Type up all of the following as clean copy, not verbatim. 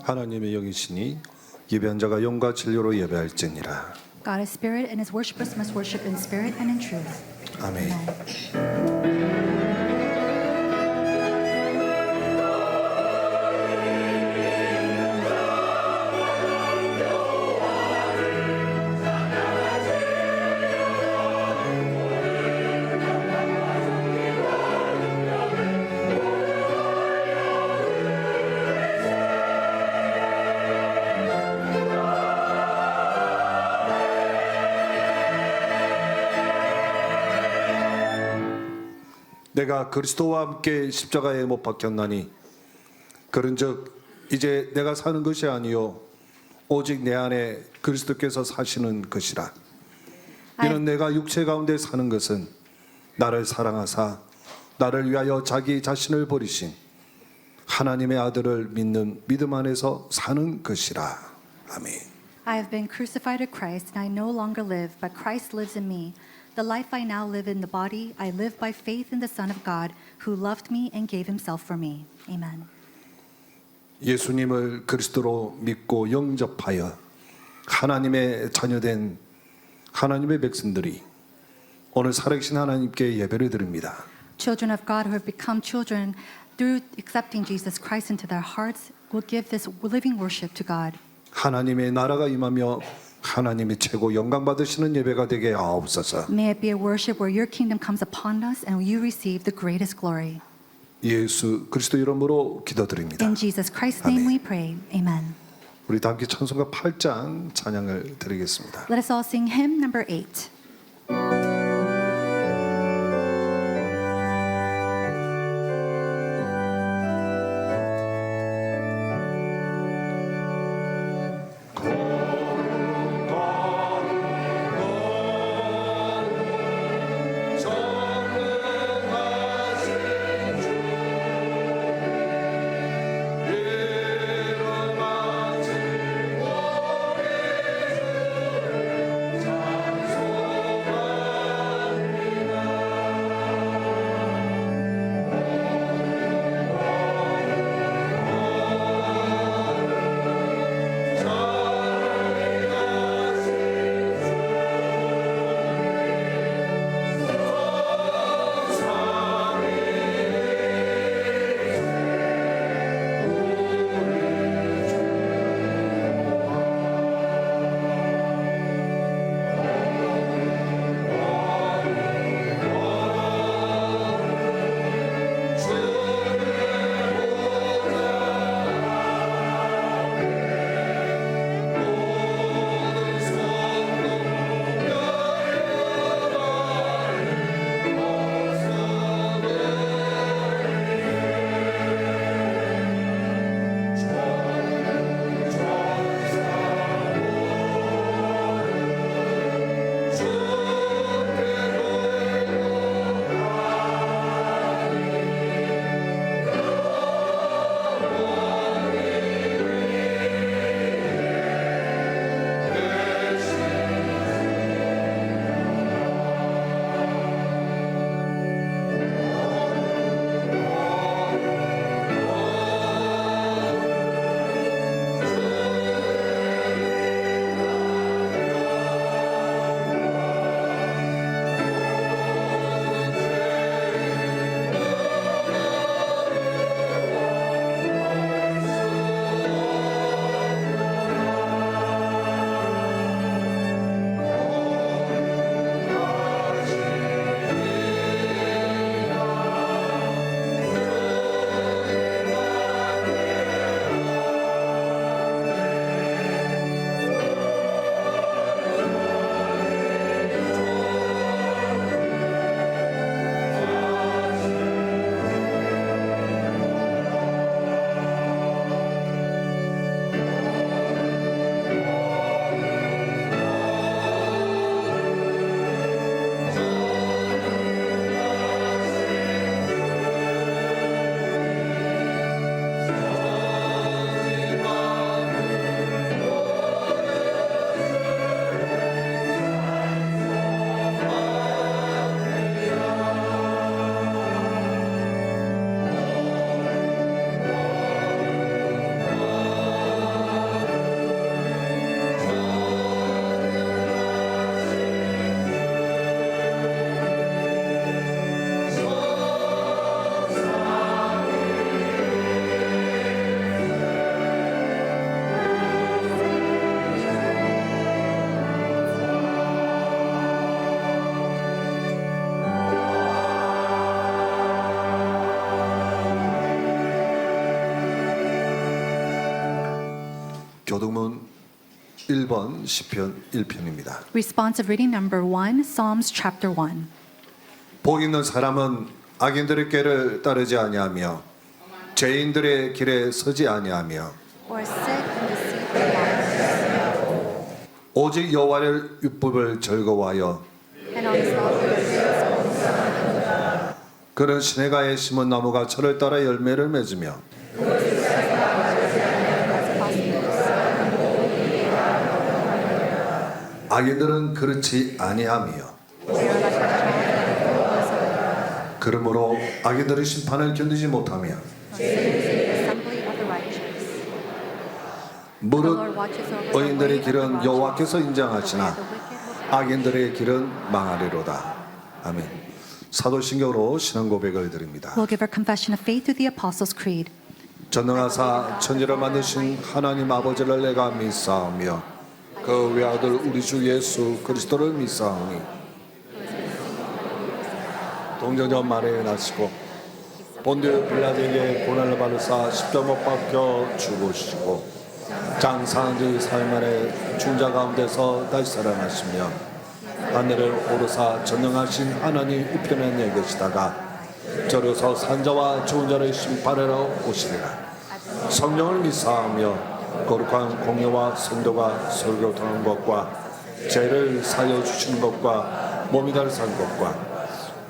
하나님의 영이시니 예배한 자가 영과 진리로 예배할지니라. God is spirit, and his worshippers must worship in spirit and in truth. 아멘. Amen. 내가 그리스도와 함께 십자가에 못 박혔나니 그런즉 이제 내가 사는 것이 아니요 오직 내 안에 그리스도께서 사시는 것이라. 이는 내가 육체 가운데 사는 것은 나를 사랑하사 나를 위하여 자기 자신을 버리신 하나님의 아들을 믿는 믿음 안에서 사는 것이라. 아멘. I have been crucified with Christ, and I no longer live, but Christ lives in me. The life I now live in the body, I live by faith in the Son of God, who loved me and gave himself for me. Amen. 예수님을 그리스도로 믿고 영접하여 하나님의 자녀된 하나님의 백성들이 오늘 살아계신 하나님께 예배를 드립니다. Children of God who have become children through accepting Jesus Christ into their hearts will give this living worship to God. 하나님의 나라가 임하며 하나님이 최고 영광 받으시는 예배가 되게 하옵소서. May it be a worship where your kingdom comes upon us and you receive the greatest glory. 예수 그리스도 이름으로 기도드립니다. In Jesus Christ's name we pray. Amen. 우리 다 함께 찬송가 8장 찬양을 드리겠습니다. Let us all sing hymn number 8. 주 교동문 1번 시편 1편입니다. Responsive reading number 1, Psalms chapter 1. 복 있는 사람은 악인들의 길을 따르지 아니하며 죄인들의 길에 서지 아니하며 Or sit in the seat of mockers, 오직 여호와의 율법을 즐거워하여 and on his law meditates. 그는 시내가에 심은 나무가 철을 따라 열매를 맺으며 악인들은 그렇지 아니하며 그러므로 악인들의 심판을 견디지 못하며 Assembly of the righteous. 무릇 의인들의 길은 여호와께서 인정하시나 악인들의 길은 망하리로다. 아멘. 사도신경으로 신앙 고백을 드립니다. We'll give our confession of faith through the Apostles' Creed. 전능하사 천지를 만드신 하나님 아버지를 내가 믿사오며 그 외아들 우리 주 예수 그리스도를 믿사오니 동정녀 마리아에 나시고 본디오 빌라도에게 고난을 받으사 십자 못 박혀 죽으시고 장사한 지 사흘 만에 중자 가운데서 다시 살아나시며 하늘을 오르사 전능하신 하나님 우편에 내 계시다가 저로서 산자와 좋은 자를 심판하러 오시리라. 성령을 믿사하며 거룩한 공예와 성도가 서로 교통하는 것과 죄를 사여 주시는 것과 몸이 다를 사는 것과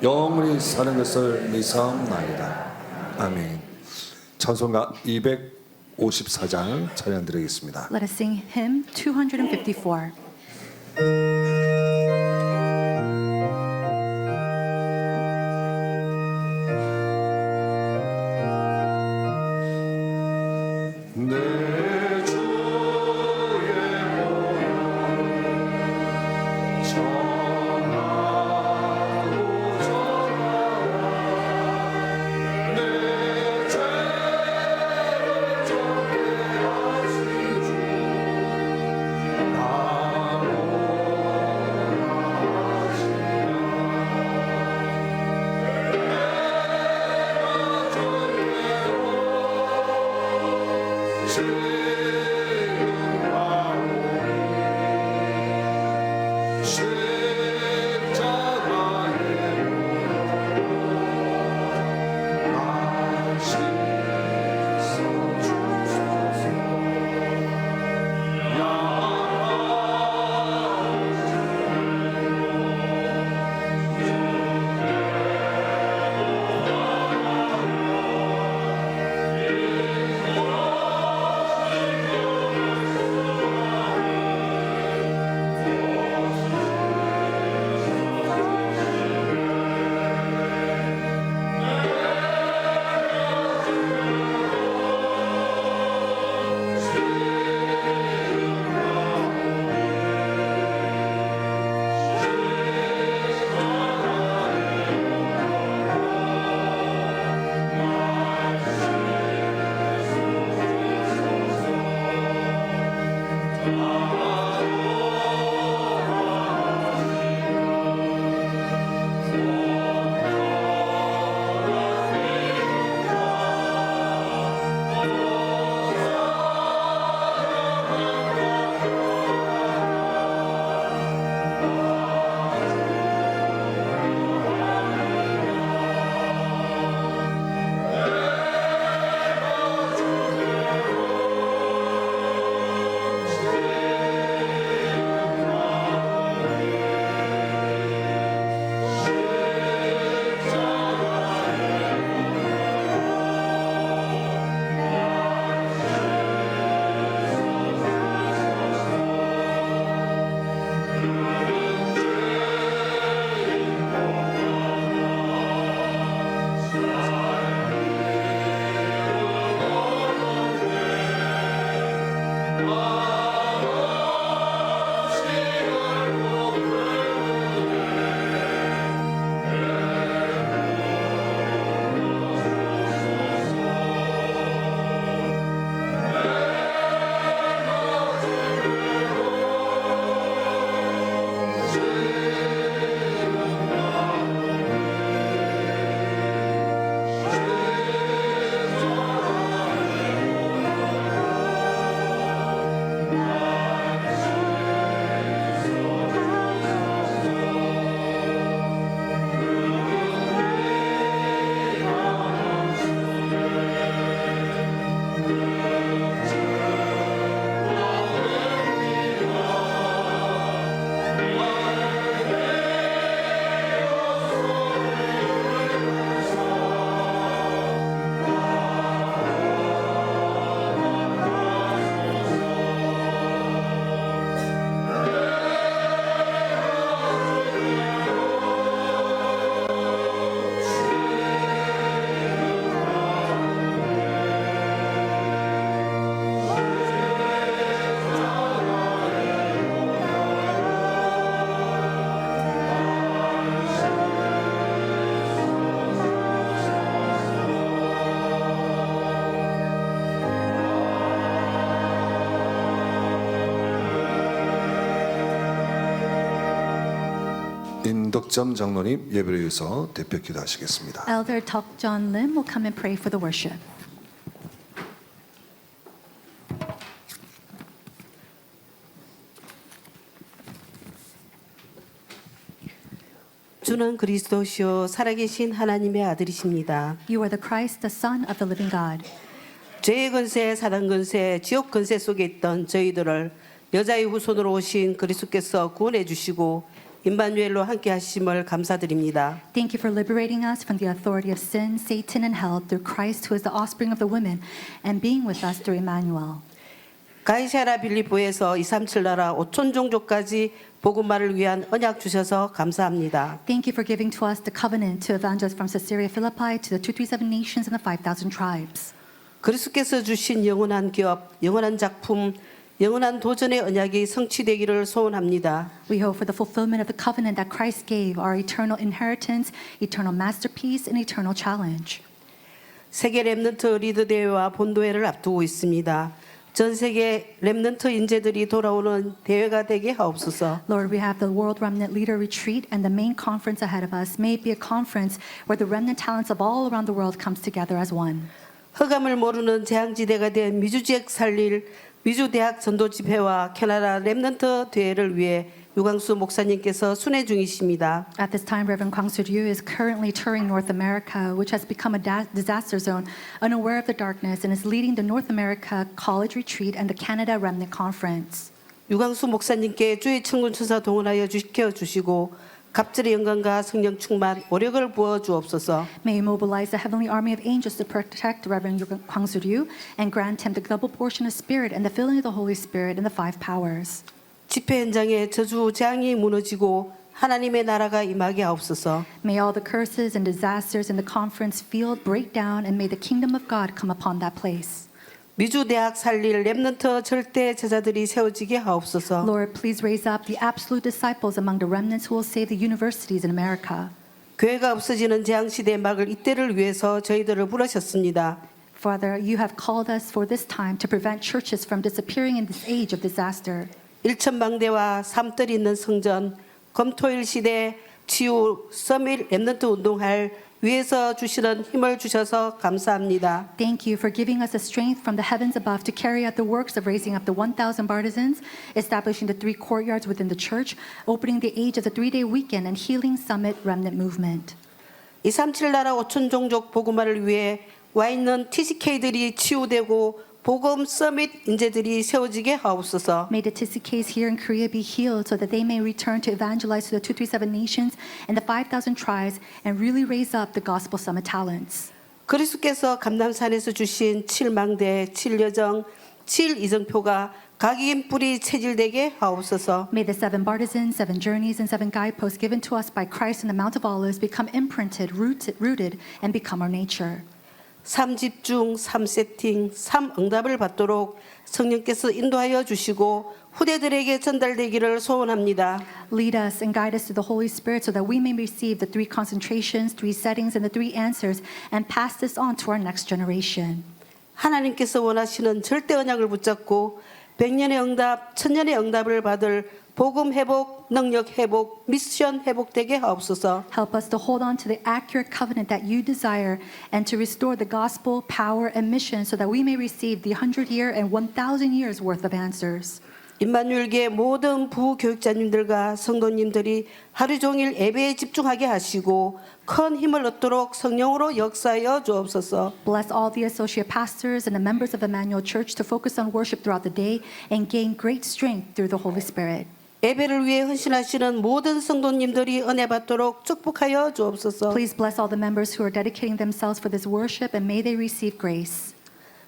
영원히 사는 것을 믿사옵나이다. 아멘. 찬송가 254장 찬양 드리겠습니다. Let us sing hymn 254. 내 주의 몸 전하고 전하라 내 죄를 정케 하신 주 인덕점 장로님 예배를 위해서 대표 기도하시겠습니다. Elder Tok John Lim will come and pray for the worship. 주는 그리스도시요 살아계신 하나님의 아들이십니다. You are the Christ, the Son of the living God. 죄의 근세, 사단 근세, 지옥 근세 속에 있던 저희들을 여자의 후손으로 오신 그리스도께서 구원해 주시고 임마누엘로 함께 하심을 감사드립니다. Thank you for liberating us from the authority of sin, Satan, and hell through Christ, who is the offspring of the women, and being with us through Emmanuel. 가이사라 빌립보에서 237 나라 5천 종족까지 복음화를 위한 언약 주셔서 감사합니다. Thank you for giving to us the covenant to evangelize from Caesarea Philippi to the 237 nations and the 5,000 tribes. 그리스도께서 주신 영원한 기업, 영원한 작품, 영원한 도전의 언약이 성취되기를 소원합니다. We hope for the fulfillment of the covenant that Christ gave, our eternal inheritance, eternal masterpiece, and eternal challenge. 세계 렘넌트 리더 대회와 본도회를 앞두고 있습니다. 전 세계 렘넌트 인재들이 돌아오는 대회가 되게 하옵소서. Lord, we have the World Remnant Leader Retreat, and the main conference ahead of us may it be a conference where the remnant talents of all around the world comes together as one. 흑암을 모르는 재앙지대가 된 미주 지역 살릴 미주 대학 전도 집회와 캐나다 렘넌트 대회를 위해 유광수 목사님께서 순회 중이십니다. At this time, Reverend Kwang Soo-ryu is currently touring North America, which has become a disaster zone, unaware of the darkness, and is leading the North America College Retreat and the Canada Remnant Conference. 유광수 목사님께 주의 천군 천사 동원하여 지켜 주시고 갑절의 영광과 성령 충만 오력을 부어 주옵소서. May you mobilize the heavenly army of angels to protect Reverend Kwang Soo-ryu and grant him the double portion of spirit and the filling of the Holy Spirit and the 5 powers. 집회 현장에 저주 재앙이 무너지고 하나님의 나라가 임하게 하옵소서. May all the curses and disasters in the conference field break down, and may the kingdom of God come upon that place. 미주 대학 살릴 렘넌트 절대 제자들이 세워지게 하옵소서. Lord, please raise up the absolute disciples among the remnants who will save the universities in America. 교회가 없어지는 재앙 시대의 막을 이때를 위해서 저희들을 부르셨습니다. Father, you have called us for this time to prevent churches from disappearing in this age of disaster. 일천방대와 삼뜰이 있는 성전, 검토일 시대 치유 서밋 렘넌트 운동할 위에서 주시는 힘을 주셔서 감사합니다. Thank you for giving us the strength from the heavens above to carry out the works of raising up the 1,000 partisans, establishing the 3 courtyards within the church, opening the age of the 3-day weekend, and healing Summit Remnant Movement. 237 나라 5천 종족 복음화를 위해 와 있는 TCK들이 치유되고 복음 서밋 인재들이 세워지게 하옵소서. May the TCKs here in Korea be healed so that they may return to evangelize to the 237 nations and the 5,000 tribes and really raise up the gospel summit talents. 그리스도께서 감남산에서 주신 7망대, 7여정, 7이정표가 각인 뿌리 체질되게 하옵소서. May the 7 partisans, 7 journeys, and 7 guideposts given to us by Christ in the Mount of Olives become imprinted, rooted, and become our nature. 3집중, 3세팅, 3응답을 받도록 성령께서 인도하여 주시고 후대들에게 전달되기를 소원합니다. Lead us and guide us to the Holy Spirit so that we may receive the 3 concentrations, 3 settings, and the 3 answers and pass this on to our next generation. 하나님께서 원하시는 절대 언약을 붙잡고 100년의 응답, 1000년의 응답을 받을 복음 회복, 능력 회복, 미션 회복되게 하옵소서. Help us to hold on to the accurate covenant that you desire and to restore the gospel, power, and mission so that we may receive the 100-year and 1,000 years worth of answers. 임마누엘교회 모든 부교육자님들과 성도님들이 하루 종일 예배에 집중하게 하시고 큰 힘을 얻도록 성령으로 역사하여 주옵소서. Bless all the associate pastors and the members of Emmanuel Church to focus on worship throughout the day and gain great strength through the Holy Spirit. 예배를 위해 헌신하시는 모든 성도님들이 은혜 받도록 축복하여 주옵소서. Please bless all the members who are dedicating themselves for this worship and may they receive grace.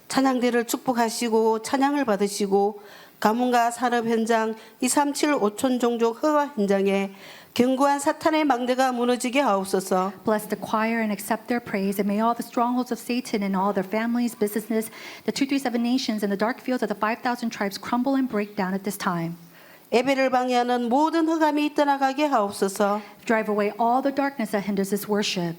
찬양대를 축복하시고 찬양을 받으시고 가문과 산업 현장 237 5천 종족 허가 현장에 견고한 사탄의 망대가 무너지게 하옵소서. Bless the choir and accept their praise, and may all the strongholds of Satan and all their families, businesses, the 237 nations, and the dark fields of the 5,000 tribes crumble and break down at this time. 예배를 방해하는 모든 흑암이 떠나가게 하옵소서. Drive away all the darkness that hinders this worship.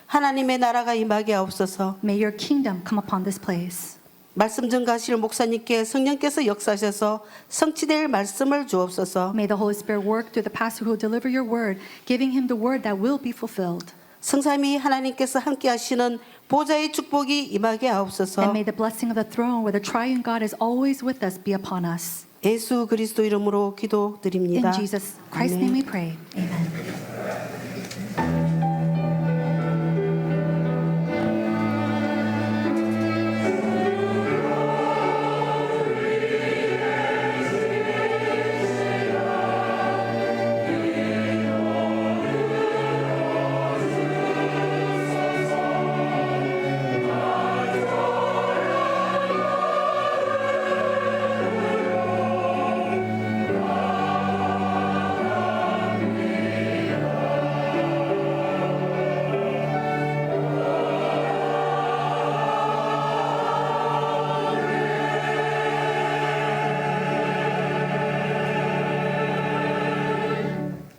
하나님의 나라가 임하게 하옵소서. May your kingdom come upon this place. 말씀 전가하실 목사님께 성령께서 역사하셔서 성취될 말씀을 주옵소서. May the Holy Spirit work through the pastor who will deliver your word, giving him the word that will be fulfilled. 성삼위 하나님께서 함께 하시는 보좌의 축복이 임하게 하옵소서. And may the blessing of the throne, where the triune God is always with us, be upon us. 예수 그리스도 이름으로 In 기도드립니다. Jesus Christ's 아멘. name we pray. Amen.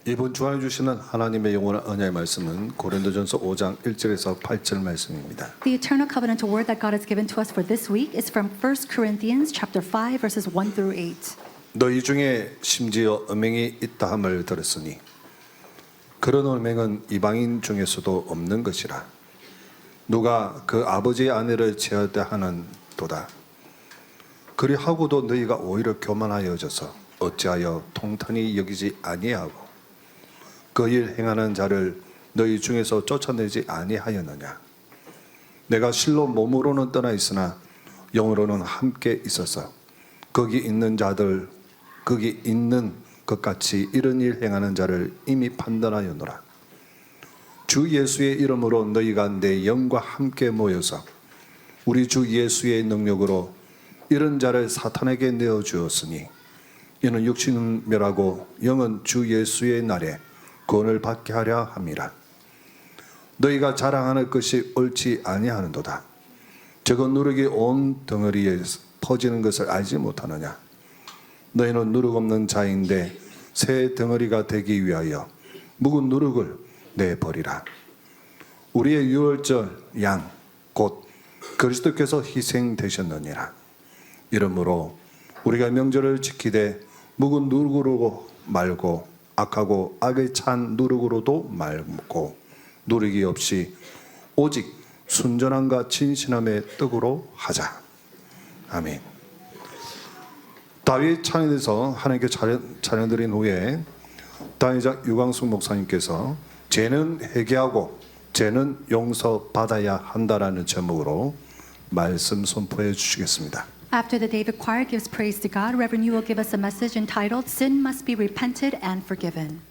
이번 주안에 주시는 하나님의 영원한 언약의 말씀은 고린도전서 5장 1절에서 8절 말씀입니다. The eternal covenantal word that God has given to us for this week is from 1 Corinthians chapter 5 verses 1 through 8. 너희 중에 심지어 음행이 있다 함을 들었으니 그런 음행은 이방인 중에서도 없는 것이라. 누가 그 아버지의 아내를 취하다 하는 도다. 그리하고도 너희가 오히려 교만하여져서 어찌하여 통탄히 여기지 아니하고 그 일 행하는 자를 너희 중에서 쫓아내지 아니하였느냐. 내가 실로 몸으로는 떠나 있으나 영으로는 함께 있어서 거기 있는 것 같이 이런 일 행하는 자를 이미 판단하였노라. 주 예수의 이름으로 너희가 내 영과 함께 모여서 우리 주 예수의 능력으로 이런 자를 사탄에게 내어주었으니 이는 육신은 멸하고 영은 주 예수의 날에 구원을 받게 하려 함이라. 너희가 자랑하는 것이 옳지 아니하는도다. 저거 누룩이 온 덩어리에 퍼지는 것을 알지 못하느냐. 너희는 누룩 없는 자인데 새 덩어리가 되기 위하여 묵은 누룩을 내버리라. 우리의 유월절 양 곧 그리스도께서 희생되셨느니라. 이러므로 우리가 명절을 지키되 묵은 누룩으로 말고 악하고 악에 찬 누룩으로도 말고 누룩이 없이 오직 순전함과 진실함의 떡으로 하자. 아멘. 다윗 찬양에서 하나님께 찬양드린 후에 다윗장 유광숙 목사님께서 죄는 회개하고 죄는 용서받아야 한다라는 제목으로 말씀 선포해 주시겠습니다. After the David choir gives praise to God, Reverend Yu will give us a message entitled Sin Must Be Repented and Forgiven.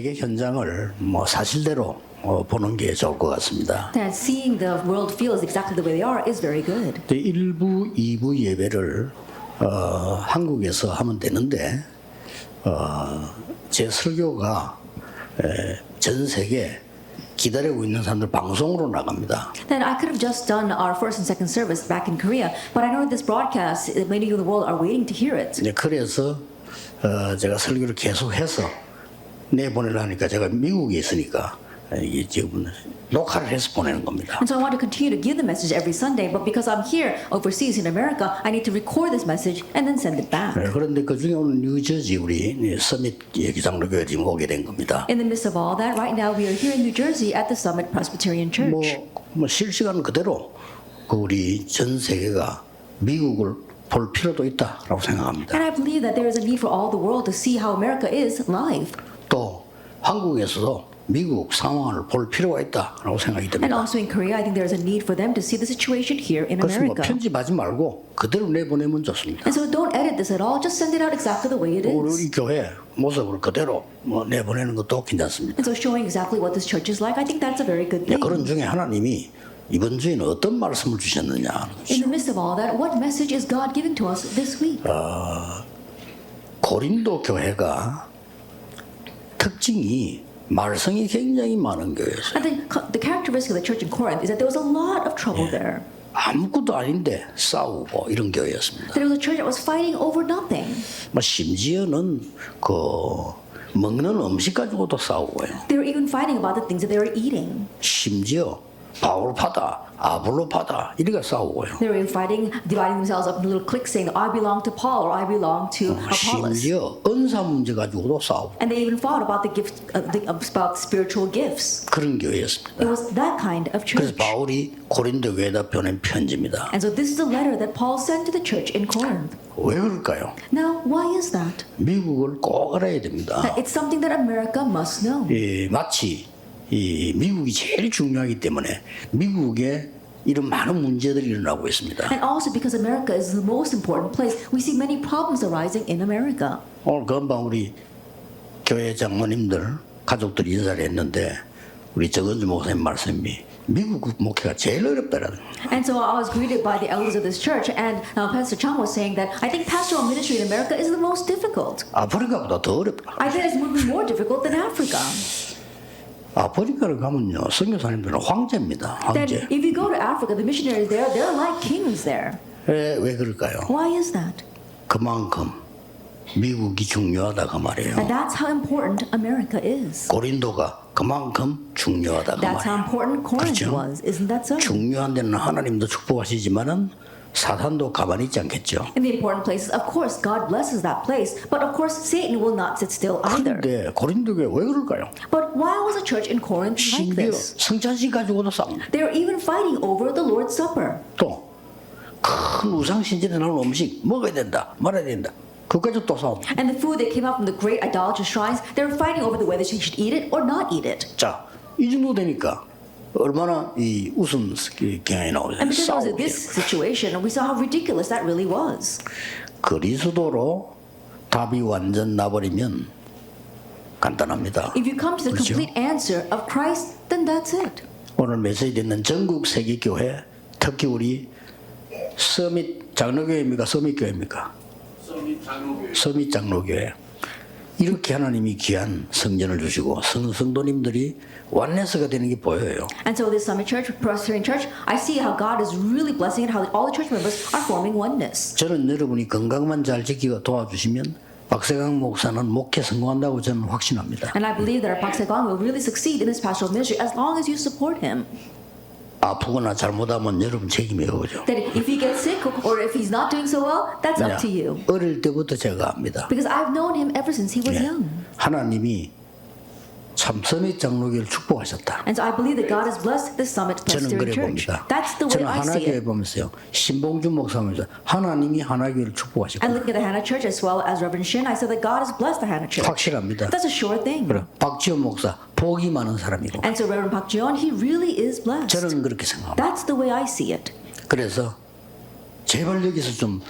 세계 현장을 뭐 사실대로 보는 게 좋을 것 같습니다. That seeing the world feels exactly the way they are is very good. 1부, 2부 예배를 한국에서 하면 되는데 제 설교가 전 세계 기다리고 있는 사람들 방송으로 나갑니다. Then I could have just done our first and second service back in Korea, but I know this broadcast, many of the world are waiting to hear it. 네, 그래서 제가 설교를 계속해서 내보내려니까 제가 미국에 있으니까 이게 지금 녹화를 해서 보내는 겁니다. And so I want to continue to give the message every Sunday, but because I'm here overseas in America, I need to record this message and then send it back. 네, 그런데 그 중에 오늘 뉴저지 우리 서밋 기장로교회 지금 오게 된 겁니다. In the midst of all that, right now we are here in New Jersey at the Summit Presbyterian Church. 뭐 실시간 그대로 그 우리 전 세계가 미국을 볼 필요도 있다라고 생각합니다. And I believe that there is a need for all the world to see how America is live. 또 한국에서도 미국 상황을 볼 필요가 있다라고 생각이 And 듭니다. also in Korea, I think there is a need for them to see the situation here in 그래서 뭐 America. 편집하지 말고 그대로 내보내면 좋습니다. And so don't edit this at all, just send it out exactly the way it is. 우리 교회 모습을 그대로 뭐 내보내는 것도 괜찮습니다. And so showing exactly what this church is like, I think that's a very good 네, thing. 그런 중에 하나님이 이번 주에는 어떤 말씀을 주셨느냐 하는 In 것이죠. the midst of all that, what message is God giving to us this week? 고린도 교회가 특징이 말썽이 굉장히 많은 교회였어요. I think the characteristic of the church in Corinth is that there was a lot of trouble there. 아무것도 아닌데 싸우고 이런 교회였습니다. There was a church that was fighting over nothing. 뭐 심지어는 그 먹는 음식 가지고도 싸우고요. They were even fighting about the things that they were eating. 심지어 바울파다, 아볼로파다 이렇게 싸우고요. They were even fighting, dividing themselves up into little cliques saying, I belong to Paul or I belong to Apollos. 심지어 은사 문제 가지고도 싸우고 And they even fought about the gift, about spiritual gifts. 그런 교회였습니다. It was that kind of 그래서 church. 바울이 고린도 교회에다 보낸 편지입니다. And so this is a letter that Paul sent to the church in Corinth. 왜 그럴까요? Now, why is that? 미국을 꼭 알아야 됩니다. It's something that America must know. 마치 이 미국이 제일 중요하기 때문에 미국에 이런 많은 문제들이 일어나고 있습니다. And also because America is the most important place, we see many problems arising in America. 오늘 금방 우리 교회 장로님들 가족들이 인사를 했는데 우리 정은주 목사님 말씀이 미국 목회가 제일 어렵다라는 거예요. And so I was greeted by the elders of this church, and Pastor Chang was saying that I think pastoral ministry in America is the most difficult. 아프리카보다 더 어렵다. I think it's moving more difficult than Africa. 아프리카를 가면요 선교사님들은 황제입니다. Then 황제. if you go to Africa, the missionaries there, they're like kings there. 왜 그럴까요? Why is that? 그만큼 미국이 중요하다 그 말이에요. And that's how important America is. 고린도가 그만큼 중요하다 그 That's how 말이에요. important Corinth 그렇죠? was. Isn't that so? 중요한 데는 하나님도 축복하시지만은 사탄도 가만히 있지 않겠죠. In the important places, of course, God blesses that place, but of course, Satan will not sit still either. 그런데 고린도 교회 왜 그럴까요? But why was the church in Corinth like 심지어 this? 성찬식 가지고도 싸웁니다. They were even fighting over the Lord's Supper. 또 큰 우상 신전에 나오는 음식 먹어야 된다, 말아야 된다. 그까지 또 싸웁니다. And the food that came out from the great idolatrous shrines, they were fighting over whether they should eat it or not eat it. 자, 이 정도 되니까 얼마나 이 웃음 경향이 나오죠. And because of 싸우고 this situation, we saw how ridiculous that really was. 그리스도로 답이 완전 나버리면 간단합니다. If you come to the 그렇죠? complete answer of Christ, then that's it. 오늘 메시지 듣는 전국 세계 교회, 특히 우리 서밋 장로교회입니까? 서밋 교회입니까? 서밋 장로교회. 이렇게 하나님이 귀한 성전을 주시고 성도님들이 완내스가 되는 게 보여요. And so this Summit Church, Presbyterian Church, I see how God is really blessing it, how all the church members are forming oneness. 저는 여러분이 건강만 잘 지키고 도와주시면 박세강 목사는 목회 성공한다고 저는 확신합니다. And I believe that our Pak Se-gong will really succeed in his pastoral ministry as long as you support him. 아프거나 잘못하면 여러분 책임이에요, 그죠? That if he gets sick or if he's not doing so well, that's up to you. 어릴 때부터 제가 압니다. Because I've known him ever since he was 예. young. 하나님이 참 서밋 장로교를 축복하셨다. And so I believe that God has blessed the Summit 저는 그래 Presbyterian Church. 봅니다. That's the way 저는 I see 하나교회 it. 보면서요. 신봉준 목사님께서 하나님이 하나교회를 And 축복하셨다. looking at the Hannah Church as well as Reverend Shin, I said that God has blessed the Hannah Church. 확실합니다. That's a sure thing. 그래. 박지원 목사 복이 많은 사람이고 And so Reverend Pak Jeon, he really is blessed. 저는 그렇게 생각합니다. That's the way I see it. 그래서 제발 여기서 좀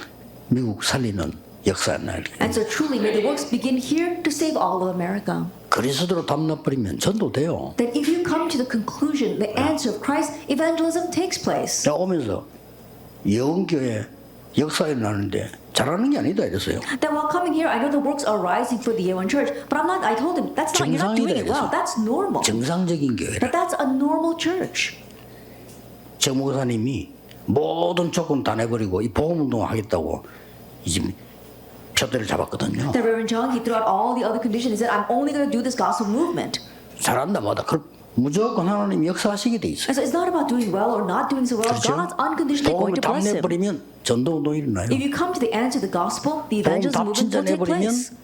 미국 살리는 역사 안 나게. And so truly, may the works begin here to save all of America. 그리스도로 담나버리면 전도돼요. That if you come to the conclusion, the answer of Christ, evangelism takes place. 내가 오면서 예언교회 역사 일어나는데 잘하는 게 아니다 이랬어요. That while coming here, I know the works are rising for the Yeowon Church, but I'm not. I told him that's not. You're not doing it well. That's normal. 정상적인 교회라. But that's a normal church. 정 목사님이 모든 조건 다 내버리고 이 복음 운동 하겠다고 이제 표대를 잡았거든요. The Reverend John, he threw out all the other conditions. He said, "I'm only going to do this gospel movement." 잘한다 뭐다. 그 무조건 하나님 역사하시게 돼 있어요. And so it's not about doing well or not doing so well. 그렇죠? God's unconditionally going 복음을 to 다 bless him. 내버리면 전도 운동이 일어나요. If you come to the answer to the gospel, the 복음 evangelism 다 movement 진짜 will take 내버리면 place.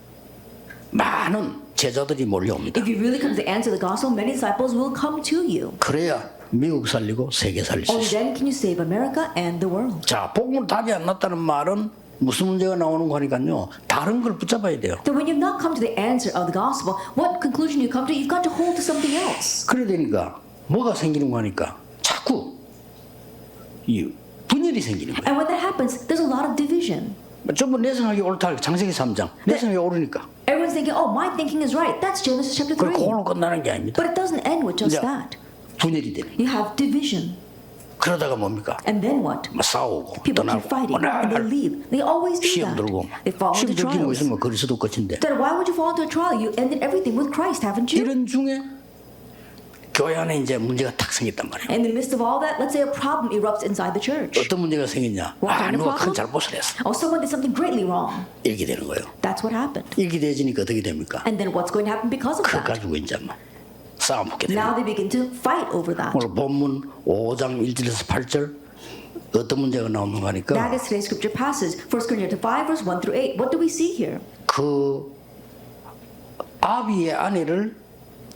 많은 제자들이 몰려옵니다. If you really come to the answer to the gospel, many disciples will come to you. 그래야 미국 살리고 세계 살릴 수 Only 있어요. then can you save America and the world. 자, 복음으로 답이 안 났다는 말은 무슨 문제가 나오는 거니까요. 다른 걸 붙잡아야 돼요. So when you've not come to the answer of the gospel, what conclusion you come to, you've got to hold to something else. 그래 되니까 뭐가 생기는 거니까 자꾸 이 분열이 생기는 거예요. And when that happens, there's a lot of division. 전부 내 생각이 옳다. 장세기 3장. 내 생각이 옳으니까. Everyone's thinking, oh, my thinking is right. That's Genesis chapter 3. 그걸로 끝나는 게 아닙니다. But it doesn't end with just 이제 that. 분열이 되는. You have division. 그러다가 뭡니까? And then what? 막 싸우고 People keep 떠나고 fighting and they leave. They always do 시험 that. 들고 They fall 시험 into 들기고 trials. 있으면 그리스도 끝인데 Then why would you fall into a trial? You ended everything with Christ, haven't you? 이런 중에 교회 안에 이제 문제가 탁 생겼단 말이에요. In the midst of all that, let's say a problem erupts inside the church. 어떤 문제가 생겼냐? What 아, kind of 누가 큰 problem? 잘못을 했어. Oh, someone did something greatly wrong. 이렇게 되는 거예요. That's what happened. 이렇게 되지니까 어떻게 됩니까? And then what's going to happen because of 그 that? 가지고 이제 뭐 싸움 붙게 Now 됩니다. they begin to fight over that. 오늘 본문 5장 1절에서 8절 어떤 문제가 나오는 거니까 That is today's scripture passage, 1 Corinthians 5, verse 1 through 8. What do we see here? 그 아비의 아내를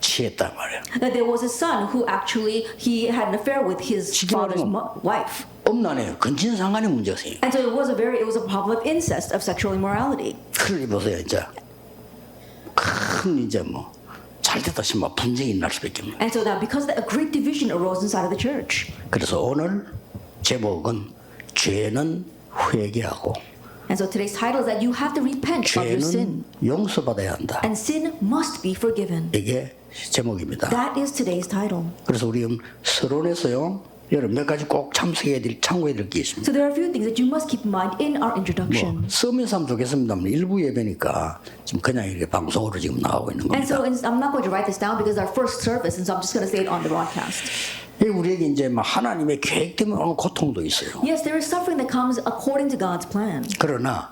취했단 말이에요. That there was a son who actually he had an affair with his 쉽게 father's 말하면 wife. 엄란해요. 근친상간의 문제가 생겨요. And so it was a problem of incest, of sexual immorality. 그러니 보세요. 이제 큰 이제 뭐 잘됐다 싶으면 분쟁이 날 수밖에 없는. And so that because of that, a great division arose inside of the church. 그래서 오늘 제목은 죄는 회개하고 And so today's title is that you have to repent of your sin. 죄는 용서받아야 한다. And sin must be forgiven. 이게 제목입니다. That is today's title. 그래서 우리 서론에서요. 여러분 몇 가지 꼭 참고해야 될 게 있습니다. So there are a few things that you must keep in mind in our 뭐 introduction. 쓰면서 하면 좋겠습니다만 일부 예배니까 지금 그냥 이렇게 방송으로 지금 나가고 있는 And so 겁니다. I'm not going to write this down because our first service, and so I'm just going to say it on the broadcast. 우리에게 이제 막 하나님의 계획 때문에 오는 고통도 있어요. Yes, there is suffering that comes according to God's plan. 그러나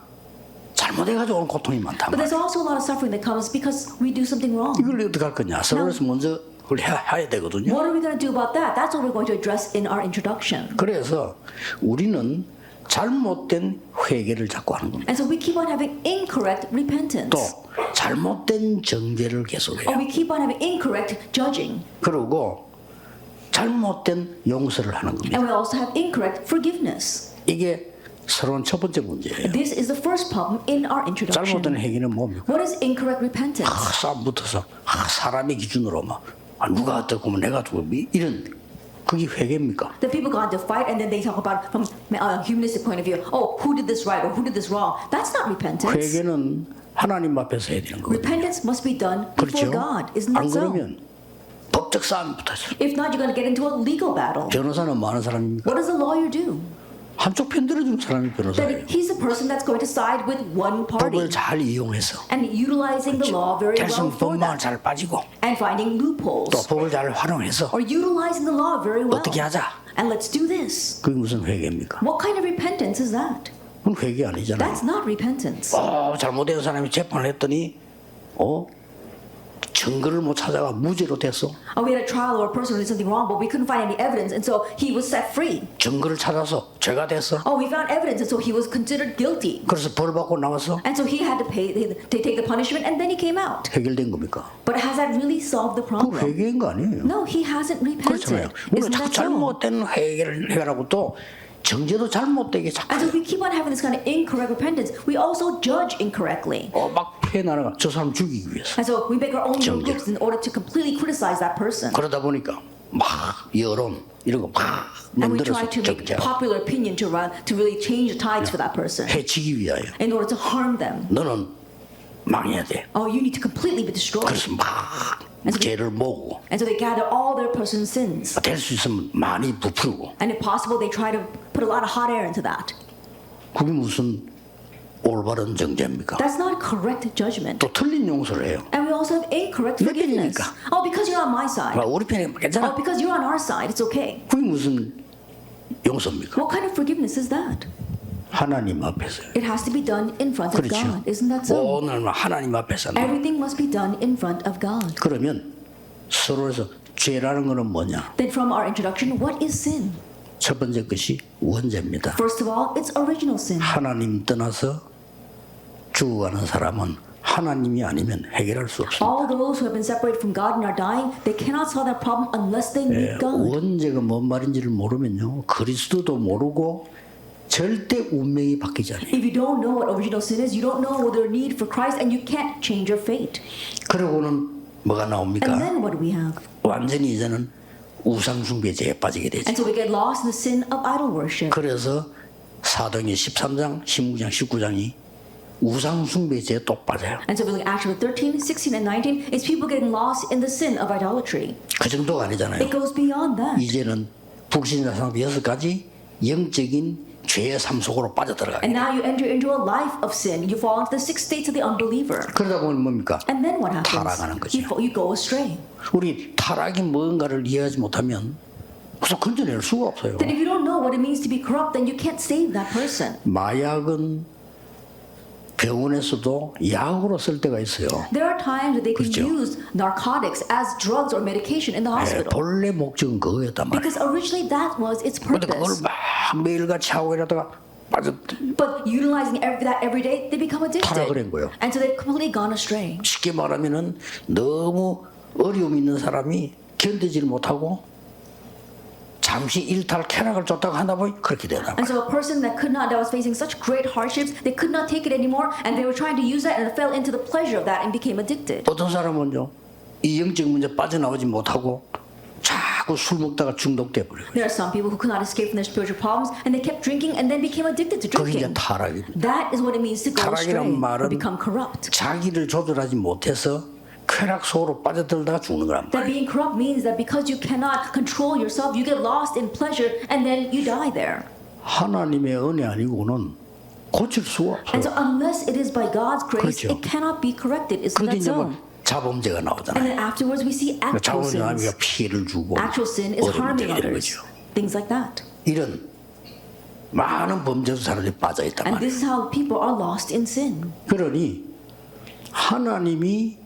잘못해가지고 오는 고통이 많단 But 말이에요. there's also a lot of suffering that comes because we do something wrong. 이걸 어떻게 할 거냐? 서론에서 먼저 그걸 해야 되거든요. What are we going to do about that? That's what we're going to address in our introduction. 그래서 우리는 잘못된 회개를 자꾸 하는 겁니다. And so we keep on having incorrect repentance. 또 잘못된 정죄를 Or 계속해요. we keep on having incorrect judging. 그리고 잘못된 용서를 하는 겁니다. And we also have incorrect forgiveness. 이게 서론 첫 번째 문제예요. This is the first problem in our 잘못된 introduction. 회개는 뭡니까? What is incorrect repentance? 싸움 붙어서 사람의 기준으로 막 누가 어떻고 뭐 내가 어떻고 이런 그게 회개입니까? The people go on to fight and then they talk about from a humanistic point of view. Oh, who did this right or who did this wrong? That's not repentance. 회개는 하나님 앞에서 해야 되는 거예요. Repentance must be done before 그렇죠? God. Isn't 안 that so? 그러면 법적 싸움 붙어서 If not, you're going to get into a legal battle. 변호사는 뭐 하는 사람입니까? What does a lawyer do? 한쪽 편 들어주는 사람이 변호사예요. That he's the person that's going to side with one party 법을 잘 이용해서 and utilizing the law very well 결승 for 법망을 that 잘 빠지고 and finding 또 loopholes 법을 잘 활용해서 or utilizing the law very well. 어떻게 하자? And let's do this. 그게 무슨 회개입니까? What kind of repentance is that? 그건 회개 아니잖아요. That's not repentance. 잘못된 사람이 재판을 했더니 증거를 못 찾아가 무죄로 됐어. We had a trial or a person who did something wrong, but we couldn't find any evidence, and so he was set free. 증거를 찾아서 죄가 됐어. We found evidence, and so he was considered guilty. 그래서 벌 받고 나왔어. And so he had to take the punishment, and then he came out. 해결된 겁니까? But has that really solved the 그 problem? 회개인 거 아니에요. No, he hasn't 그렇잖아요. repented. 우리는 Isn't 자꾸 that so? 잘못된 회개를 해가라고 또 정죄도 잘못되게 자꾸 And so we keep on having this kind of incorrect repentance. We also judge incorrectly. 막 피해나가 저 사람 죽이기 위해서. And so we make our own little 정죄. groups in order to completely criticize that person. 그러다 보니까 막 여론 이런 거 막 And we 만들어서 try to make 정죄하고 popular opinion to really change the tides for that person 해치기 위하여. in order to harm them. 너는 망해야 돼. Oh, you need to completely be destroyed. 그래서 막 죄를 모으고 And so they gather all their person's sins. 될 수 있으면 많이 부풀고 And if possible, they try to put a lot of hot air into that. 그게 무슨 올바른 정죄입니까? That's not correct judgment. 또 틀린 용서를 해요. And we also have incorrect 몇 forgiveness. 편이니까? Oh, because you're on my side. 우리 편이 Oh, 괜찮아. because you're on our side, it's okay. 그게 무슨 용서입니까? What kind of forgiveness is that? 하나님 앞에서. It has to be done in front of 그렇죠. God. Isn't that so? 오늘 하나님 앞에서. Everything must be done in front of God. 그러면 서로에서 죄라는 것은 뭐냐? Then from our introduction, what is sin? 첫 번째 것이 원죄입니다. First of all, it's original sin. 하나님 떠나서 죽어가는 사람은 하나님이 아니면 해결할 수 없습니다. All those who have been separated from God and are dying, they cannot solve that problem unless they meet God. 원죄가 뭔 말인지를 모르면요, 그리스도도 모르고 절대 운명이 바뀌지 않아요. If you don't know what original sin is, you don't know their need for Christ, and you can't change your fate. 그러고는 뭐가 나옵니까? And then what do we have? 완전히 이제는 우상숭배죄에 빠지게 되죠. And so we get lost in the sin of idol worship. 그래서 사도행전 13장, 16장, 19장이 우상숭배죄에 또 빠져요. And so we look at Acts 13, 16, and 19, it's people getting lost in the sin of idolatry. 그 정도가 아니잖아요. It goes beyond that. 이제는 불신자 상태 6가지 영적인 죄의 삶 속으로 빠져들어가요. And now you enter into a life of sin. You fall into the 6 states of the unbeliever. 그러다 보면 뭡니까? And then what 타락하는 happens? 거죠. You go astray. 우리 타락이 뭔가를 이해하지 못하면 그래서 건져낼 수가 없어요. Then if you don't know what it means to be corrupt, then you can't save that person. 마약은 병원에서도 약으로 쓸 때가 있어요. There are times that they can 그렇죠. use narcotics as drugs or medication in the hospital. 본래 목적은 그거였단 말이에요. Because originally that was its 근데 그걸 purpose. 막 매일같이 하고 이러다가 빠져 But utilizing that every day, they become 타락을 한 addicted. 거예요. And so they've completely gone astray. 쉽게 말하면은 너무 어려움 있는 사람이 견디지를 못하고 잠시 일탈 쾌락을 쫓다가 하다 보니 그렇게 되나 And 봐요. so a person that was facing such great hardships, they could not take it anymore, and they were trying to use that and fell into the pleasure of that and became addicted. 어떤 사람은요 이 영적 문제 빠져나오지 못하고 자꾸 술 먹다가 중독돼 버려요. There are some people who could not escape from their spiritual problems, and they kept drinking and then became addicted to 그게 이제 drinking. 타락입니다. That is what it means to go astray 타락이란 or 말은 become corrupt. 자기를 조절하지 못해서 쾌락 속으로 빠져들다가 죽는 거란 That 말이에요. being corrupt means that because you cannot control yourself, you get lost in pleasure and then you die there. 하나님의 은혜 아니고는 고칠 수가 And so 없어요. unless it is by God's grace, 그렇죠. it cannot be corrected. Isn't 그런데 that 이제 so? 뭐 자범죄가 And 나오잖아요. then afterwards we see actual 자범죄가 sins. 피해를 주고 Actual sin is harming 이런 others. 거죠. Things like that. 이런 많은 범죄도 사람들이 빠져 있단 And 말이에요. this is how people are lost in sin. 그러니 하나님이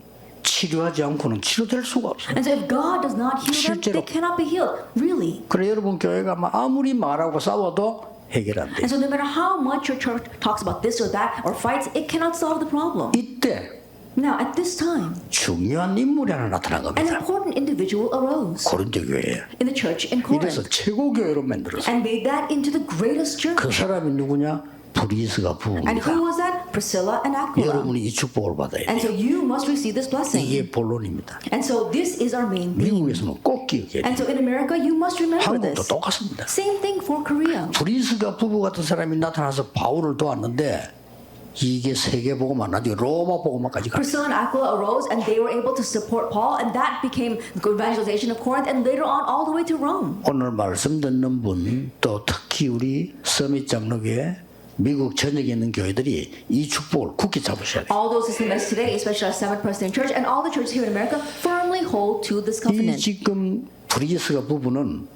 치료하지 않고는 치료될 수가 없어요. And so if God does not heal them, 실제로. they cannot be healed. Really. 그래 여러분 교회가 아무리 말하고 싸워도 해결 안 돼요. And so no matter how much your church talks about this or that or fights, it cannot solve the problem. 이때 Now, at this time, 중요한 인물이 하나 나타난 an 겁니다. important individual arose 고린도 교회에. in the church in 이래서 Corinth 최고 교회로 만들었어요. and made that into the greatest 그 church. 사람이 누구냐? 브리스가 And 부부입니다. who was that? Priscilla and Aquila. 여러분이 이 축복을 받아야 And so 돼요. you must receive this blessing. 이게 본론입니다. And so this is our main theme. 미국에서는 꼭 기억해야 돼요. And so in America, you must remember 한국도 this. 똑같습니다. Same thing for Korea. 브리스가 부부 같은 사람이 나타나서 바울을 도왔는데 이게 세계 복음만 아니고 로마 복음만까지 갔어요. Priscilla and Aquila arose and they were able to support Paul, and that became the evangelization of Corinth, and later on all the way to Rome. 오늘 말씀 듣는 분 또 특히 우리 서밋 장로교회 미국 전역에 있는 교회들이 이 축복을 굳게 잡으셔야 돼요. All those listening to us today, especially our Seventh Presbyterian Church and all the churches here in America, firmly hold to this 이 covenant. 지금 브리스가 부부는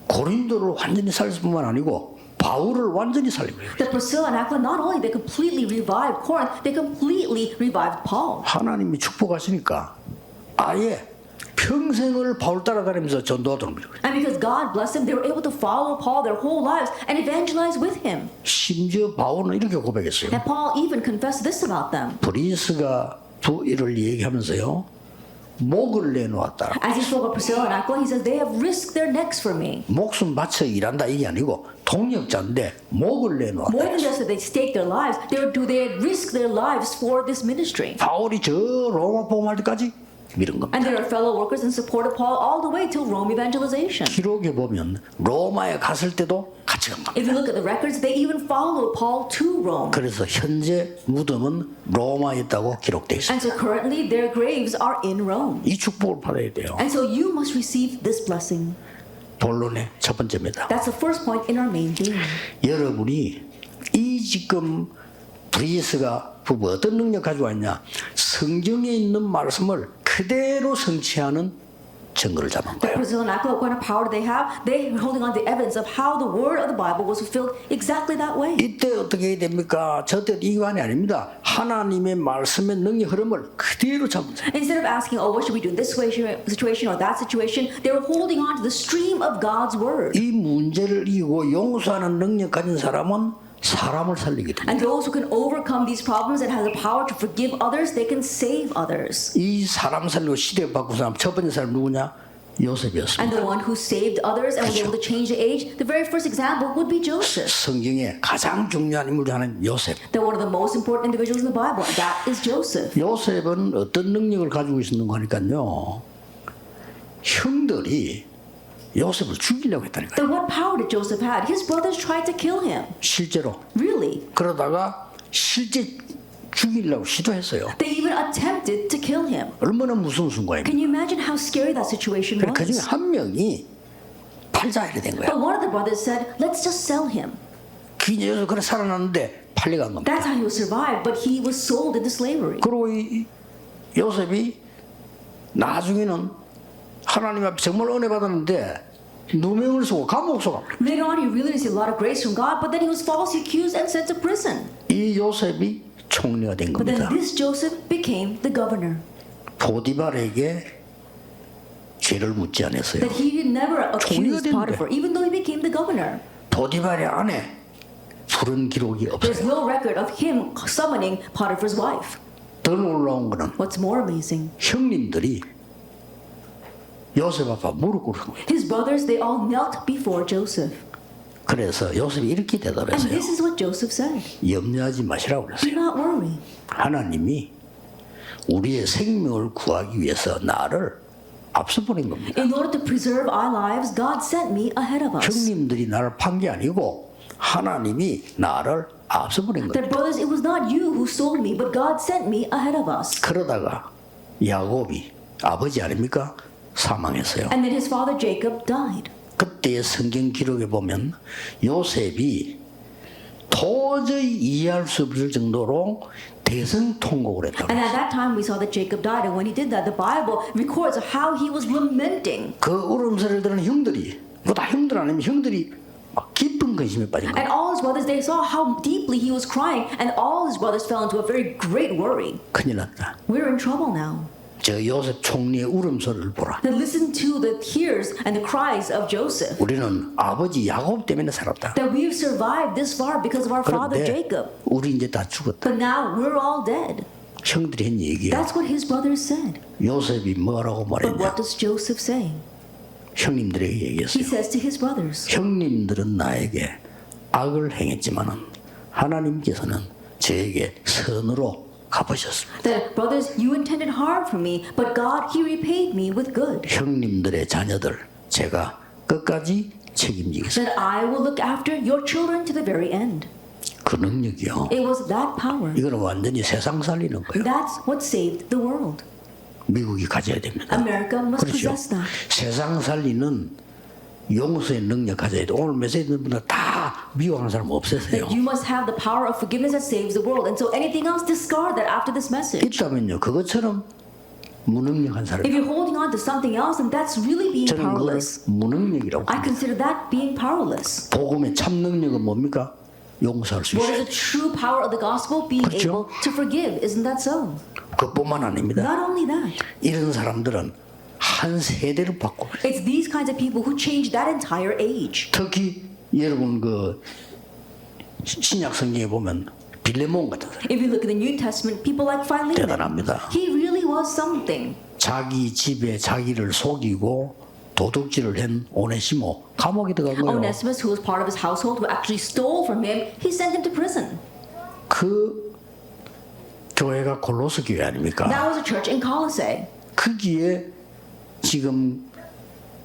고린도를 완전히 살릴 뿐만 아니고 바울을 완전히 살리고 있어요. That Priscilla and Aquila, not only they completely revived Corinth, they completely revived Paul. 하나님이 축복하시니까 아예 평생을 바울 따라다니면서 전도하도록 합니다. And because God blessed them, they were able to follow Paul their whole lives and evangelize with him. 심지어 바울은 이렇게 고백했어요. And Paul even confessed this about them. 브리스가 부이를 얘기하면서요. 목을 내놓았다. As he spoke of Priscilla and Aquila, he says, they have risked their necks for me. 목숨 바쳐 일한다 이게 아니고 동력자인데 목을 내놓았다. More than just that they staked their lives, they had risked their lives for this ministry. 바울이 저 로마 복음할 때까지 밀은 겁니다. And they are fellow workers in support of Paul all the way till Rome evangelization. 기록에 보면 로마에 갔을 때도 같이 간 If you 겁니다. look at the records, they even followed Paul to Rome. 그래서 현재 무덤은 로마에 있다고 기록되어 있습니다. And so currently their graves are in Rome. 이 축복을 받아야 돼요. And so you must receive this blessing. 본론의 첫 번째입니다. That's the first point in our main theme. 여러분이 이 지금 브리스가 부부 어떤 능력 가지고 왔냐? 성경에 있는 말씀을 그대로 성취하는 증거를 잡은 The 거예요. Priscilla and Aquila, what kind of power do they have? They're holding on to the evidence of how the word of the Bible was fulfilled exactly that way. 이때 어떻게 해야 됩니까? 저때 이관이 아닙니다. 하나님의 말씀의 능력 흐름을 그대로 잡은 거예요. Instead of asking, oh, what should we do in this situation or that situation, they were holding on to the stream of God's word. 이 문제를 이기고 용서하는 능력 가진 사람은 사람을 살리게 됩니다. And those who can overcome these problems and have the power to forgive others, they can save others. 이 사람 살리고 시대 바꾼 사람 첫 번째 사람 누구냐? And 요셉이었습니다. the one who saved others and was able to change the age, the very first example would be Joseph. 성경에 가장 중요한 인물 중 하나는 요셉. They're one of the most important individuals in the Bible. That is Joseph. 요셉은 어떤 능력을 가지고 있었는가 하니까요. 형들이 요셉을 죽이려고 했다니까요. Then what power did Joseph have? His brothers tried to kill him. 실제로. Really? 그러다가 실제 죽이려고 시도했어요. They even attempted to kill him. 얼마나 무서운 순간입니까? Can you imagine how scary that situation 그 중에 was? 한 명이 팔자 이래 된 거야. But one of the brothers said, let's just sell him. 그 요셉 그래 살아났는데 팔려간 겁니다. That's how he was survived, but he was sold into slavery. 그리고 이 요셉이 나중에는 하나님 앞에 정말 은혜 받았는데 누명을 쓰고 감옥 속아. Later on, he really received a lot of grace from God, but then he was falsely accused and sent to prison. 이 요셉이 총리가 된 But then 겁니다. this Joseph became the governor. 보디발에게 죄를 묻지 않았어요. That he never 총리가 accused 됐는데. Potiphar, even though he became the governor. 보디발의 아내 부른 기록이 There's 없어요. no record of him summoning Potiphar's wife. 더 놀라운 거는 What's more amazing, 형님들이 요셉 앞에 무릎 꿇은 거예요. his brothers, they all knelt before Joseph. 그래서 요셉이 이렇게 And 대답했어요. this is what Joseph said. 염려하지 마시라고 Do 그랬어요. not worry. 하나님이 우리의 생명을 구하기 위해서 나를 앞서 보낸 겁니다. In order to preserve our lives, God sent me ahead of us. 형님들이 나를 판 게 아니고 하나님이 나를 앞서 보낸 That 겁니다. brothers, it was not you who sold me, but God sent me ahead of us. 그러다가 야곱이 아버지 아닙니까? 사망했어요. And then his father Jacob died. 그때의 성경 기록에 보면 요셉이 도저히 이해할 수 없을 정도로 대성통곡을 했다고. And at that time we saw that Jacob died. And when he did that, the Bible records how he was lamenting. 그 울음소리를 들은 형들이, 그거 다 형들 아니면 형들이 막 깊은 근심에 빠진 And 거예요. all his brothers, they saw how deeply he was crying. And all his brothers fell into a very great worry. 큰일 났다. We're in trouble now. 저 요셉 총리의 울음소리를 보라. Then listen to the tears and the cries of Joseph. 우리는 아버지 야곱 때문에 살았다. That we've survived this far because of our father 그런데 Jacob. 우리 이제 다 죽었다. But now we're all dead. 형들이 한 얘기야. That's what his brothers said. 요셉이 뭐라고 But 말했냐? what does Joseph say? 형님들에게 He 얘기했어요. says to his brothers, 형님들은 나에게 악을 행했지만은 하나님께서는 저에게 선으로 갚으셨습니다. that brothers, you intended harm for me, but God, He repaid me with good. 형님들의 자녀들 제가 끝까지 책임지겠습니다. That I will look after your children to the very end. 그 능력이요. It was that power. 이거는 완전히 세상 살리는 거예요. That's what saved the world. 미국이 가져야 됩니다. America must 그렇죠. possess that. 세상 살리는 용서의 능력 가져야 돼. 오늘 메시지 듣는 분들 다 미워하는 사람 없으세요. That you must have the power of forgiveness that saves the world. And so anything else, discard that after this message. 있다면요. 그것처럼 무능력한 사람. If you're holding on to something else, then that's really being 저는 그걸 powerless. 무능력이라고 I 합니다. consider that being powerless. 복음의 참 능력은 뭡니까? 용서할 수 What 있어요. is the true power of the gospel? Being 그렇죠. able to forgive. Isn't that so? 그뿐만 아닙니다. Not only that. 이런 사람들은 한 세대를 바꿔. It's these kinds of people who change that entire age. 특히 여러분 그 신약 성경에 보면 빌레몬 같은 사람 If you look at the New Testament, people like Philemon, 대단합니다. he really was something. 자기 집에 자기를 속이고 도둑질을 한 오네시모 감옥에 들어간 거예요. Onesimus, who was part of his household, who actually stole from him, he sent him to prison. 그 교회가 골로새 교회 아닙니까? That was a church in Colossae. 거기에 지금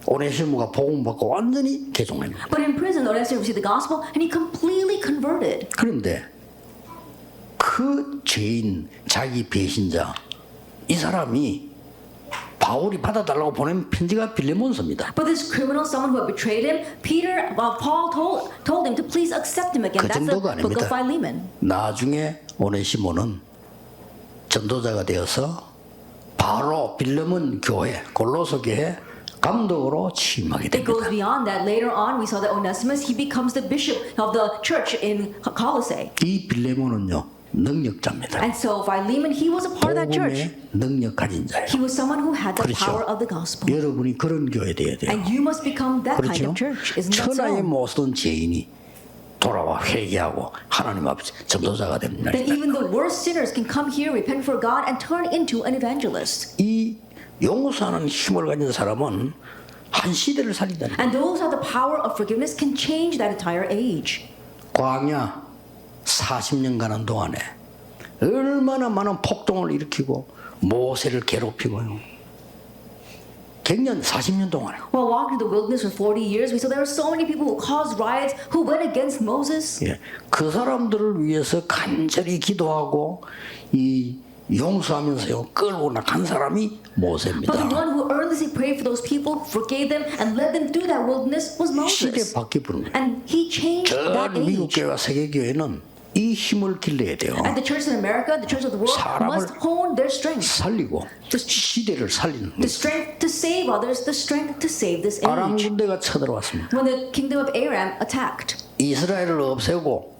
오네시모가 복음 받고 완전히 개종합니다. But in prison, Onesimus received the gospel and he completely converted. 그런데 그 죄인 자기 배신자 이 사람이 바울이 받아달라고 보낸 편지가 빌레몬서입니다. But this criminal, someone who had betrayed him, Paul told him to please accept him again. 그 That's the 정도가 book 아닙니다. of Philemon. 나중에 오네시모는 전도자가 되어서 바로 빌레몬 교회, 골로새 교회 감독으로 취임하게 It goes 됩니다. beyond that. Later on, we saw that Onesimus, he becomes the bishop of the church in Colossae. 이 빌레몬은요 능력자입니다. And so Philemon, he was a part of that church. 복음의 능력 가진 자예요. He was someone who had the 그렇죠. power of the gospel. 여러분이 그런 교회 돼야 돼요. And you must become that kind 그렇죠? of church. Isn't that 천하의 so? 모든 죄인이 돌아와 회개하고 하나님 앞에 전도자가 됩니다. Then even the worst sinners can come here, repent for God, and turn into an evangelist. 이 용서하는 힘을 가진 사람은 한 시대를 살린다는 거예요. And those who have the power of forgiveness can change that entire age. 광야 40년 가는 동안에 얼마나 많은 폭동을 일으키고 모세를 괴롭히고요. 갱년 40년 동안에 While walking through the wilderness for 40 years, we saw there were so many people who caused riots, who went against Moses. 예, 그 사람들을 위해서 간절히 기도하고 이 용서하면서요 끌고 나간 사람이 But the 모세입니다. one who earnestly prayed for those people, forgave them, and led them through that wilderness was 시대 Moses. 바뀌어 버린 거예요. And he changed that 전 미국 age. 교회와 세계 교회는 이 힘을 길러야 돼요. And the churches in America, the churches of the world, 사람을 must hone their strength. 살리고 시대를 살리는 The 거예요. strength to save others, the strength to save this 아람 age. 군대가 쳐들어왔습니다. When the kingdom of Aram attacked, 이스라엘을 없애고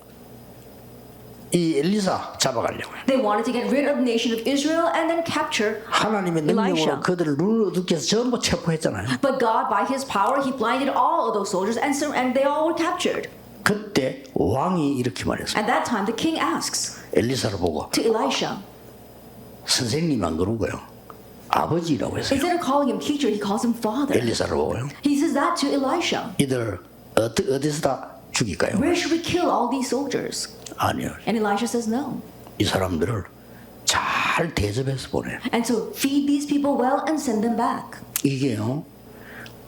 이 엘리사 잡아가려고 해요. they wanted to get rid of the nation of Israel and then capture 하나님의 Elisha. 능력으로 그들을 눈을 어둡게 해서 전부 체포했잖아요. But God, by His power, He blinded all of those soldiers, and they all were captured. 그때 왕이 이렇게 말했어요. At that time, the king asks 엘리사를 보고 to Elisha, 선생님 안 그러고요. 아버지라고 했어요. instead of calling him teacher, he calls him father. 엘리사를 보고요. He says that to Elisha. 이들 어디서 다 죽일까요? Where should we kill all these soldiers? 아니요. And Elisha says no. 이 사람들을 잘 대접해서 보내요. And so feed these people well and send them back. 이게요.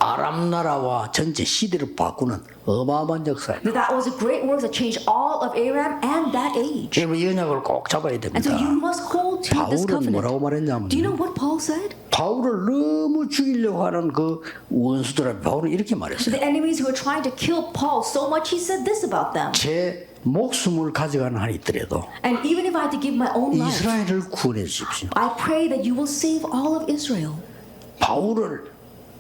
아람 나라와 전체 시대를 바꾸는 어마어마한 역사예요. That was a great work that changed all of Aram and that age. 여러분 이 언약을 꼭 잡아야 And so 됩니다. you must hold to this 바울은 뭐라고 covenant. Do you know 말했냐면 what Paul said? 바울을 너무 죽이려고 하는 그 원수들한테 바울은 이렇게 To 말했어요. the enemies who were trying to kill Paul so much, he said this about them. 제 목숨을 가져가는 한이 있더라도 And even if I had to give my own life, 이스라엘을 구원해 주십시오. I pray that you will save all of Israel. 바울을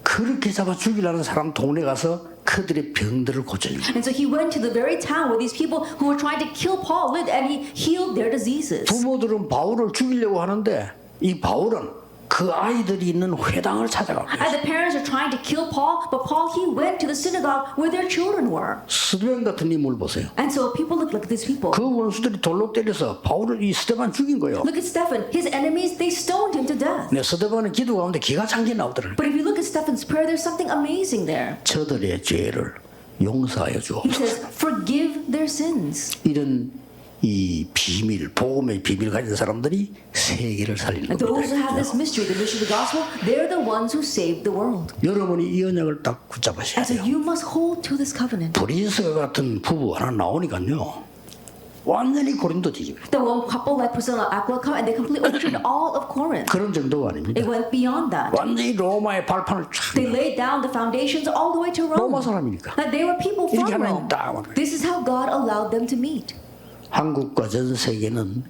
그렇게 잡아 죽이려는 사람 동네 가서 그들의 병들을 고쳐줍니다. And so he went to the very town where these people who were trying to kill Paul lived, and he healed their diseases. 부모들은 바울을 죽이려고 하는데 이 바울은 그 아이들이 있는 회당을 찾아갑니다. And the parents are trying to kill Paul, but Paul, he went to the synagogue where their children were. 스데반 같은 인물 보세요. And so people look like these people. 그 원수들이 돌로 때려서 바울을 이 스데반 죽인 거예요. Look at Stephen. His enemies, they stoned him to death. 네, 스데반의 기도 가운데 기가 찬게 나오더라고요. But if you look at Stephen's prayer, there's something amazing there. 저들의 죄를 용서하여 He 주옵소서. says, forgive their sins. 이런 이 비밀, 복음의 비밀 가진 사람들이 세계를 살리는 And those who have 겁니다. this mystery, the mystery of the gospel, they're the ones who saved the world. 여러분이 이 언약을 딱 붙잡으셔야 And so 돼요. you must hold to this covenant. 브리스가 같은 부부 하나 나오니까요. 완전히 고린도 뒤집어. The one couple like Priscilla and Aquila come and they completely overturned all of Corinth. 그런 정도가 아닙니다. It went beyond that. 완전히 로마의 발판을 쫙. They laid down the foundations all the way to Rome. 로마 사람이니까. That they were people from 이렇게 Rome. 하나님 딱 말해요. This is how God allowed them to meet. 한국과 전 세계는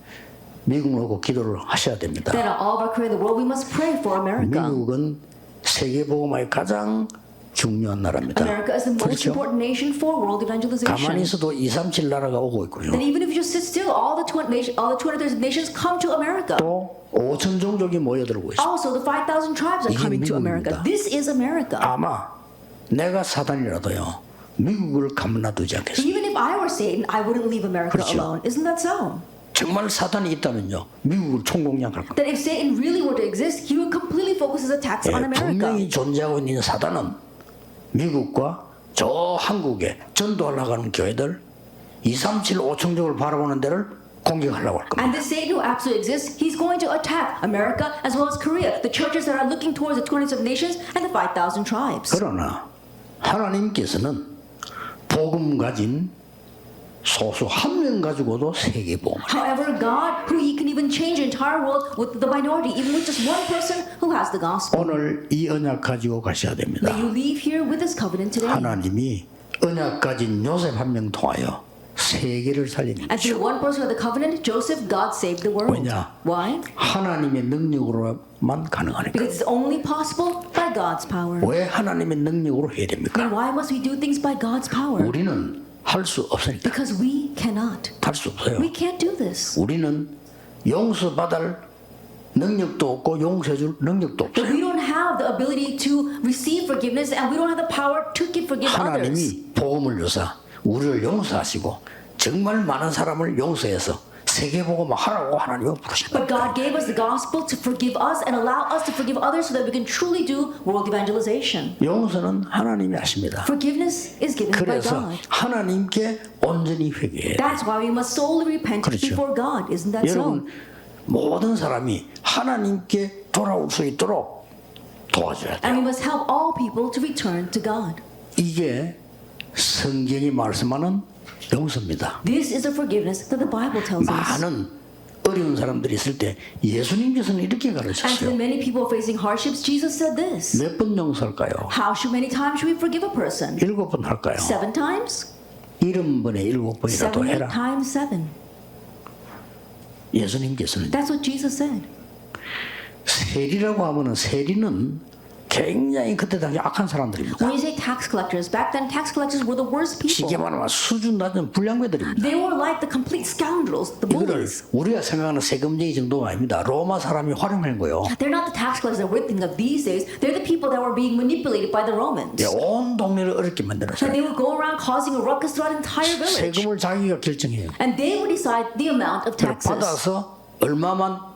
미국하고 기도를 하셔야 됩니다. That all of our career in the world, we must pray for America. 미국은 세계 복음화의 가장 중요한 나라입니다. America is the most 그렇죠? important nation for world evangelization. 가만히 있어도 237 나라가 오고 있고요. That even if you just sit still, all the 230 nations come to America. 또 5천 종족이 모여들고 있습니다. Also, the 5,000 tribes are 이게 coming to America. 미국입니다. This is America. 아마 내가 사단이라도요. 미국을 가만놔두지 않겠습니다. Even if I were Satan, I wouldn't leave America 그렇죠. alone. Isn't that so? 정말 사단이 있다면요. 미국을 총공략할 겁니다. That if Satan really were to exist, he would completely focus his attacks on America. 분명히 존재하고 있는 사단은 미국과 저 한국에 전도하려고 하는 교회들 237 5천족을 바라보는 데를 공격하려고 할 겁니다. And this Satan who absolutely exists, he's going to attack America as well as Korea, the churches that are looking towards the 27 nations and the 5,000 tribes. 그러나 하나님께서는 복음 가진 소수 한 명 가지고도 세계 복음을 However, God, who he can even change the entire world with the minority, even with just one person who has the gospel. 오늘 이 언약 가지고 가셔야 됩니다. May you leave here with this covenant today. 하나님이 언약 가진 요셉 한 명 통하여 세계를 살리는 And through 것이죠. one person of the covenant, Joseph, God saved the world. 왜냐? Why? 하나님의 능력으로만 가능하니까. Because it's only possible by God's power. 왜 하나님의 능력으로 해야 됩니까? Then why must we do things by God's power? 우리는 할 수 없으니까. Because we cannot. 할 수 없어요. We can't do this. 우리는 용서받을 능력도 없고 용서해줄 능력도 But 없어요. we don't have the ability to receive forgiveness and we don't have the power to forgive others. 하나님이 복음을 주사 우리를 용서하시고 정말 많은 사람을 용서해서 세계 복음 하라고 하나님은 부르신 But 겁니다. God gave us the gospel to forgive us and allow us to forgive others so that we can truly do world evangelization. 용서는 하나님이 하십니다. Forgiveness is given by 그래서 God. 하나님께 온전히 회개해요. That's why we must solely repent 그렇죠. before God. Isn't that so? 여러분 모든 사람이 하나님께 돌아올 수 있도록 도와줘야 돼요. And we must help all people to return to God. 이게 성경이 말씀하는 용서입니다. This is the forgiveness that the Bible tells us. 많은 어려운 사람들이 있을 때 예수님께서는 이렇게 And to the 가르쳤어요. many people facing hardships, Jesus said this. 몇 번 용서할까요? How many times should we forgive a person? 7번 할까요? 7 times? 70번에 7번이라도 70 해라. times 7. 예수님께서는 That's what Jesus said. 세리라고 하면은 세리는 굉장히 그때 당시 악한 사람들입니다. When you say tax collectors, back then tax collectors were the worst 쉽게 people. 말하면 수준 낮은 불량배들입니다. They were like the complete scoundrels, the 이거를 bullies. 우리가 생각하는 세금쟁이 정도가 아닙니다. 로마 사람이 활용한 거요. They're not the tax collectors that we're thinking of these days. They're the people that were being manipulated by the Romans. 예, 온 동네를 어렵게 And 만들었어요. they would go around causing a ruckus throughout the entire village. 세금을 자기가 결정해요. And they would decide the amount of 그걸 taxes. 받아서 얼마만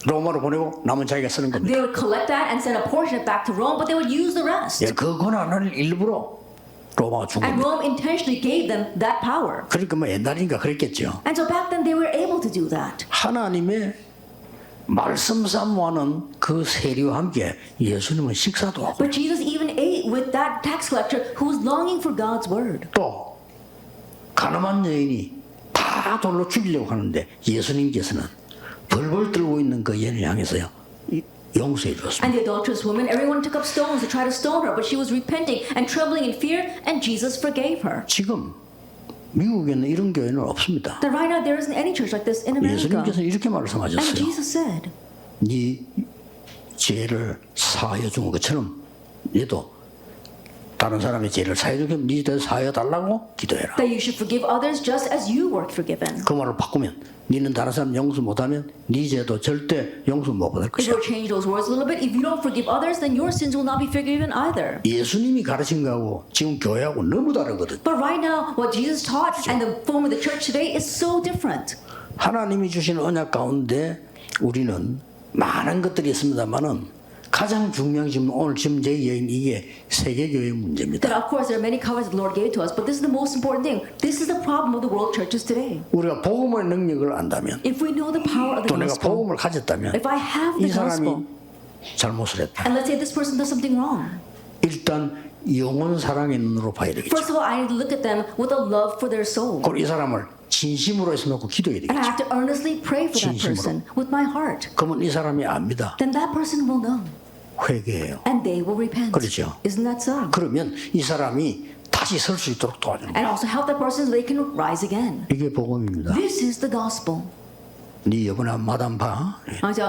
로마로 보내고 남은 자기가 쓰는 겁니다. They would collect that and send a portion of it back to Rome, but they would use the rest. 예, 그 권한을 일부러 로마가 준 And 겁니다. Rome intentionally gave them that power. 그러니까 뭐 옛날이니까 그랬겠죠. And so back then they were able to do that. 하나님의 말씀 사모하는 그 세리와 함께 예수님은 식사도 하고 But Jesus even ate with that tax collector who was longing for God's word. 또 가늠한 여인이 다 돌로 죽이려고 하는데 예수님께서는 벌벌 떨고 있는 그 여인을 향해서요 용서해 주었습니다. And the adulterous woman, everyone took up stones to try to stone her, but she was repenting and trembling in fear, and Jesus forgave her. 지금 미국에는 이런 교회는 없습니다. That right now there isn't any church like this in America. 예수님께서 이렇게 And 말씀하셨어요. Jesus said, 네 죄를 사하여 준 것처럼 얘도 다른 사람의 죄를 사하여 주면 네 죄를 사하여 달라고 기도해라. that you should forgive others just as you were forgiven. 그 말을 바꾸면 너는 다른 사람 용서 못하면 네 죄도 절대 용서 못 받을 If you 것이야. change those words a little bit, if you don't forgive others, then your sins will not be forgiven either. 예수님이 가르친 거하고 지금 교회하고 너무 다르거든. But right now, what Jesus taught and the form of the church today is so different. 하나님이 주신 언약 가운데 우리는 많은 것들이 있습니다만은 가장 중요한 지금 오늘 지금 제 얘기는 이게 세계교회의 That 문제입니다. of course there are many covenants the Lord gave to us, but this is the most important thing. This is the problem of the world churches today. 우리가 복음의 능력을 안다면 If we know the power of the 또 내가 gospel, 복음을 가졌다면 if I have 이 the gospel, 사람이 잘못을 했다. and let's say this person does something wrong, 일단 영혼 사랑의 눈으로 봐야 되겠죠. first of all, I need to look at them with a love for their soul. 그리고 이 사람을 진심으로 해서 놓고 기도해야 And I 되겠죠. have to earnestly pray for that 진심으로. person with my heart. 그러면 이 사람이 압니다. Then that person will know. 회개해요. And they will repent. 그렇죠. Isn't that so? 그러면 이 사람이 다시 설 수 있도록 도와주는 And 거예요. also help that person so they can rise again. 이게 복음입니다. This is the gospel. 네 여보나 마담 봐. So,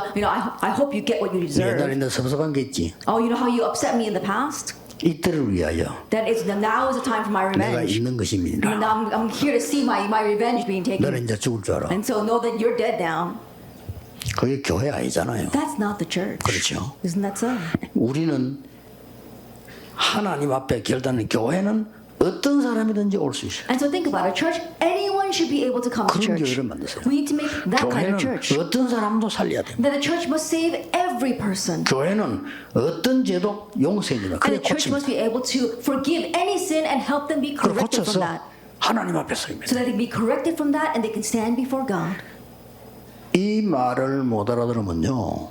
I hope you get what you 옛날에 deserve. 너 섭섭한 게 있지. Oh, you know how you upset me in the past? 이때를 위하여 That now is the time for my 내가 revenge. 있는 것입니다. Now I'm here to see my revenge being taken. 너는 이제 죽을 줄 알아. And so know that you're dead now. 그게 교회 아니잖아요. That's not the church. 그렇죠. Isn't that so? 우리는 하나님 앞에 결단은 교회는 어떤 사람이든지 올 수 있어요. And so think about it. Church, anyone should be able to come to 그런 church. 교회를 만드세요. We need to make that kind 교회는 of church. 어떤 사람도 살려야 됩니다. That the church must save every person. 교회는 어떤 죄도 용서해 주는 And 그래 the church 고칩니다. must be able to forgive any sin and help them be 그걸 corrected 고쳐서 from that. 하나님 앞에 서입니다. so that they can be corrected from that and they can stand before God. 이 말을 못 알아들으면요,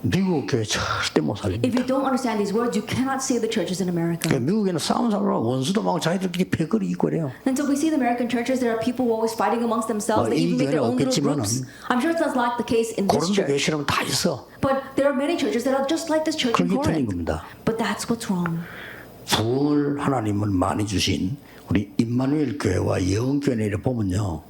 미국 교회 절대 못 살립니다. If you don't understand these words, you cannot save the churches in America. 그러니까 미국에는 싸움 살고 원수도 많고 자기들끼리 패거리 있고 그래요. And so we see in the American churches, there are people who are always fighting amongst themselves. They even make their own little groups. I'm sure it's not like the case in this 고린도 church. 교회처럼 다 있어. But there are many churches that are just like this church in 그게 틀린 Corinth. 겁니다. But that's what's wrong. 부흥을 하나님은 많이 주신 우리 임마누엘 교회와 예언교회를 보면요,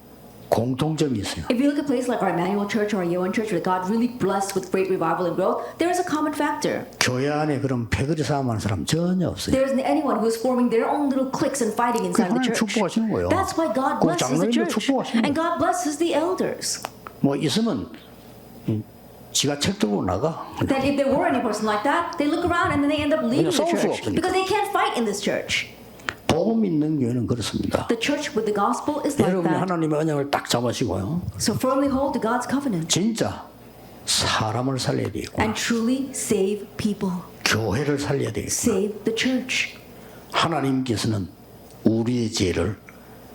공통점이 있어요. If you look at places like our Emmanuel Church or our Yeon Church, where God really blessed with great revival and growth, there is a common factor. 교회 안에 그런 패거리 싸움하는 사람 전혀 없어요. There isn't anyone who is forming their own little cliques and fighting inside the 하나님 church. 축복하시는 거예요. That's why God 그 blesses the 장로님들 church. 축복하시는 And 거예요. God blesses the elders. 뭐 있으면 지가 책 들고 나가. That if there were any person like that, they look around and then they end up leaving the 싸울 수가 church. 없으니까. Because they can't fight in this church. 복음 있는 교회는 그렇습니다. The church with the gospel is like 여러분이 that. 하나님의 언약을 딱 잡으시고요, So firmly hold to God's covenant 진짜 사람을 살려야 되겠고 and truly save people. 교회를 살려야 되겠고 Save the church. 하나님께서는 우리의 죄를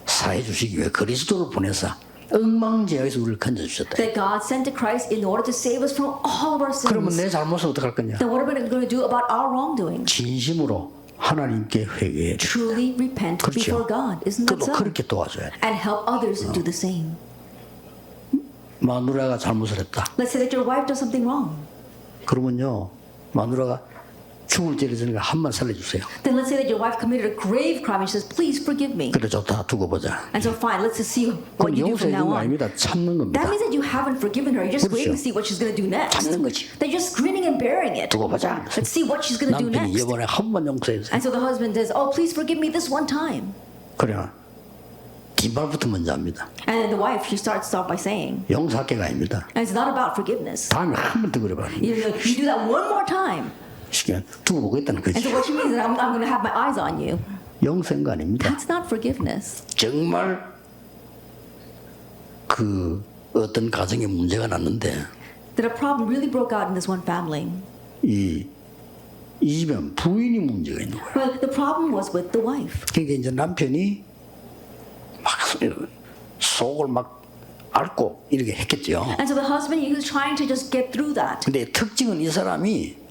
사해 주시기 위해 그리스도를 보내사 엉망죄악에서 우리를 건져주셨다. That God sent to Christ in order to save us from all of our 그러면 sins. 내 잘못은 어떡할 거냐? Then what are we going to do about our wrongdoing? 진심으로 하나님께 회개해 줘. Truly repent 그렇죠. before God. Isn't that 그도 so? 그렇게 도와줘야 돼. And help others do the same. 마누라가 잘못을 했다. Let's say that your wife does something wrong. 그러면요, 마누라가 죽을 죄를 지니까 한번 살려주세요. Then let's say that your wife committed a grave crime and she says, please forgive me. 그래 좋다, 두고 보자. And so fine, let's just see 그건 what you do from 용서해 now 준거 on. 아닙니다. 참는 겁니다. That means that you haven't forgiven her. You're just waiting to see what she's going to do next. 참는 거지. They're just grinning and bearing it. 두고 보자. Let's see what she's going to do 남편이 next. 이번에 한 번 용서해주세요. And so the husband says, oh, please forgive me this one time. 그래, 뒷발부터 먼저 합니다. And then the wife, she starts off by saying, 용서할게가 아닙니다. and it's not about forgiveness. 다음에 한 번 더 그래봐. You do that one more time. 시간 두고 보겠다는 And 거지. so what she means is that I'm going to have my eyes on you. 용서인 거 아닙니다. That's not forgiveness. 정말 그 어떤 가정에 문제가 났는데 That a problem really broke out in this one family. 이 집엔 부인이 문제가 있는 거야. Well, the problem was with the wife. 그러니까 이제 남편이 막 속을 막 앓고 이렇게 했겠죠. And so the husband, he was trying to just get through that. 근데 특징은 이 사람이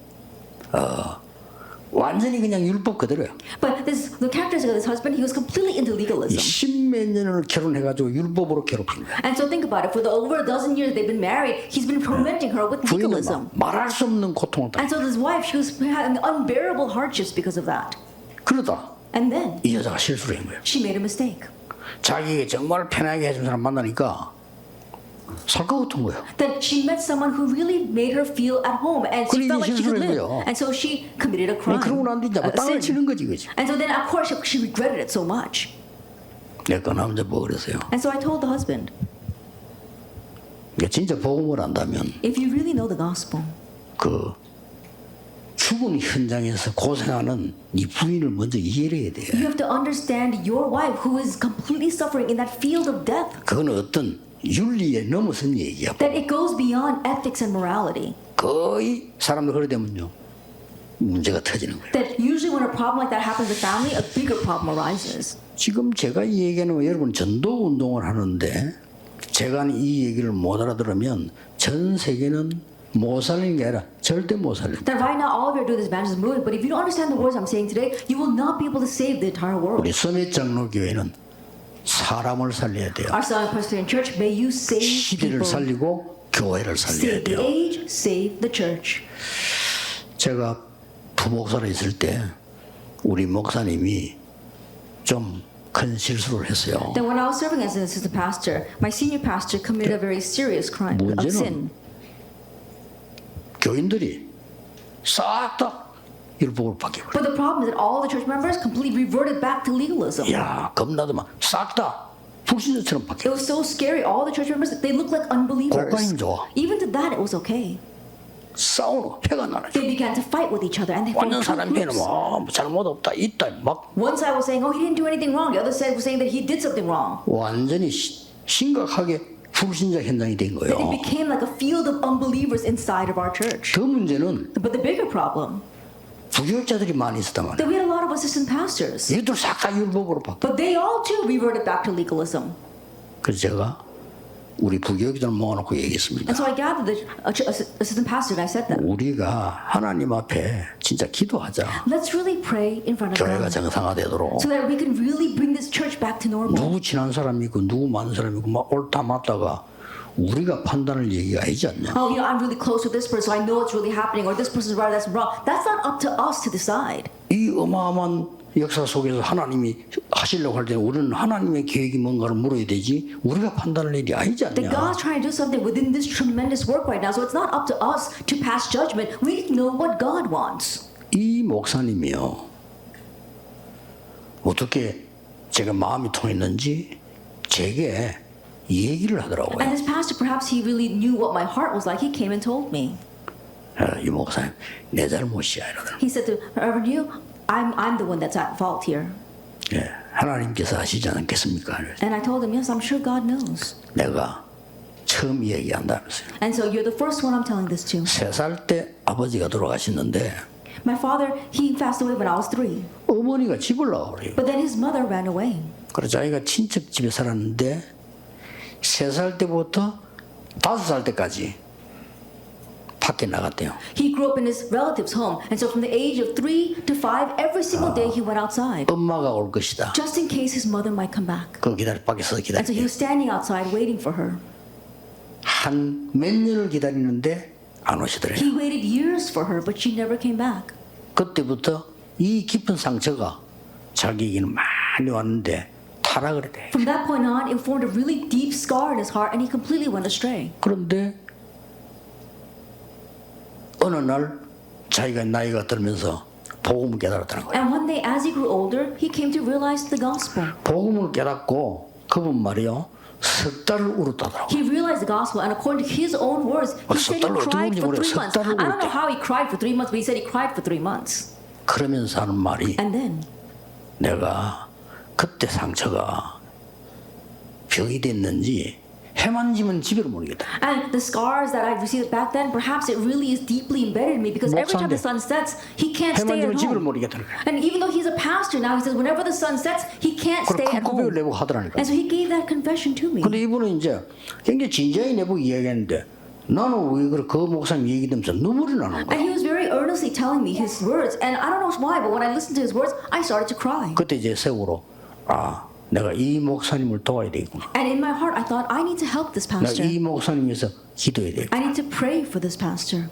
완전히 그냥 율법 그대로야. But the characteristic of this husband, he was completely into legalism. 십몇 년을 결혼해가지고 율법으로 괴롭힌 거야. And so think about it. For the over a dozen years they've been married, he's been tormenting her with 부인은 legalism. 막 말할 수 없는 고통을 And 당해. so this wife, she was having unbearable hardships because of that. 그러다 And then 이 여자가 실수를 한 거야. she made a mistake. 자기에게 정말 편하게 해준 사람 만나니까 살 것 같은 거야. That she met someone who really made her feel at home, and she 그래, felt like she could 실수를 한 live. 거예요. And so she committed a crime. 그러고 난 뒤 이제 a 땅을 sin. 치는 거지, 그지? And so then, of course, she regretted it so much. 내가 남자 뭐 그랬어요. And so I told the husband, 그러니까 진짜 복음을 안다면 if you really know the gospel, 그 죽은 현장에서 고생하는 네 부인을 먼저 이해해야 돼. you have to understand your wife who is completely suffering in that field of death. 그건 어떤 윤리에 넘어선 얘기야. That it goes beyond ethics and morality. 거의 사람들 그래 되면요 문제가 터지는 거예요. That usually when a problem like that happens in family, a bigger problem arises. 지금 제가 이 얘기하는 거 여러분 전도 운동을 하는데 제가 이 얘기를 못 알아들으면 전 세계는 못 살리는 게 아니라 절대 못 살린다. That right now all of you are doing this evangelism movement, but if you don't understand the words I'm saying today, you will not be able to save the entire world. 우리 서밋 장로교회는 사람을 살려야 돼요. Our Southern Presbyterian Church, may you save 시대를 people. 살리고 교회를 살려야 Save the 돼요. age, save the church. 제가 부목사로 있을 때 우리 목사님이 좀 큰 실수를 했어요. Then when I was serving as an assistant pastor, my senior pastor committed a very serious crime of 문제는 sin. 교인들이 싹 다 율법으로 바뀌어버려. But the problem is that all the church members completely reverted back to legalism. 야, 겁나더만 싹 다 불신자처럼 It 바뀌어. was so scary. All the church members, they looked like unbelievers. 고가임 좋아. Even to that, it was okay. 싸우고 패가 나는. They began to fight with each other, and they 완전 formed two 사람 편은 groups. 뭐 잘못 없다 있다 막 One side was saying, "Oh, he didn't do anything wrong." The other side was saying that he did something wrong. 완전히 심각하게 불신자 현장이 된 That it 거예요. became like a field of unbelievers inside of our church. 더 문제는 But the bigger problem, 부교육자들이 많이 있었단 말이에요. Then we had a lot of assistant pastors. 이들 싹 다 율법으로 바뀌어. But they all too reverted back to legalism. 그래서 제가 우리 부교육자들 모아놓고 얘기했습니다. And so I gathered the assistant pastors and I said that. 우리가 하나님 앞에 진짜 기도하자. Let's really pray in front of 교회가 God 정상화되도록. so that we can really bring this church back to normal. 누구 친한 사람이 있고 누구 많은 사람이 있고 막 옳다 맞다가 우리가 판단할 얘기가 아니지 않냐. Oh, I'm really close with this person, so I know what's really happening, or this person's right, that's wrong. That's not up to us to decide. 이 어마어마한 역사 속에서 하나님이 하시려고 할 때 우리는 하나님의 계획이 뭔가를 물어야 되지 우리가 판단할 일이 아니지 That 않냐. God's trying to do something within this tremendous work right now, so it's not up to us to pass judgment. We know what God wants. 이 목사님이요. 어떻게 제가 마음이 통했는지 제게 얘기를 하더라고요. And this pastor, perhaps he really knew what my heart was like. He came and told me. 이 목사님 내 잘못이야 이러더라고요. He said to Reverend you, I'm the one that's at fault here. 예, 하나님께서 하시지 않겠습니까? And I told him, yes, I'm sure God knows. 내가 처음 얘기한다면서요. And so you're the first one I'm telling this to. 3살 때 아버지가 돌아가셨는데 My father, he passed away when I was 3. 어머니가 집을 나오라 그래요. But then his mother ran away. 그래서 자기가 친척 집에 살았는데 3살 때부터 5살 때까지 밖에 나갔대요. He grew up in his relative's home. And so from the age of 3 to 5, every single day he went outside. 엄마가 올 것이다. Just in case his mother might come back. 그 밖에서 And so he 기다리고 was standing outside waiting for her. 한 몇 년을 기다리는데 안 오시더래요. He waited years for her, but she never came back. 그때부터 이 깊은 상처가 자기에게는 많이 왔는데 타락을 해. From that point on, it formed a really deep scar in his heart, and he completely went astray. 그런데 어느 날 자기가 나이가 들면서 복음을 깨달았다는 거예요. And one day, as he grew older, he came to realize the gospel. 복음을 깨닫고 그분 말이요 석 달을 울었다더라고요. He realized the gospel, and according to his own words, he said he cried for 3 months. I don't know how he cried for 3 months, but he said he cried for 3 months. 그러면서 하는 말이 And then, 내가 그때 상처가 병이 됐는지 해만지면 집에를 모르겠다. and the scars that I received back then, perhaps it really is deeply embedded in me because every time the sun sets, he can't stay at 해만지면 집에를 home. 모르겠다는 거야. And even though he's a pastor now, he says whenever the sun sets, he can't 그걸 stay 큰 at 고백을 home. 내고 하더라니까. And so he gave that confession to me. 근데 이분은 이제 굉장히 진지하게 내보고 이야기했는데 나는 왜 그래 그 목사님 얘기되면서 눈물이 나는 And 거야. he was very earnestly telling me his words, and I don't know why, but when I listened to his words, I started to cry. 그때 이제 세월호 내가 이 목사님을 도와야 되겠구나. And in my heart, I thought, I need to help this 내가 pastor. 이 목사님 위해서 기도해야 되겠구나. I need to pray for this pastor.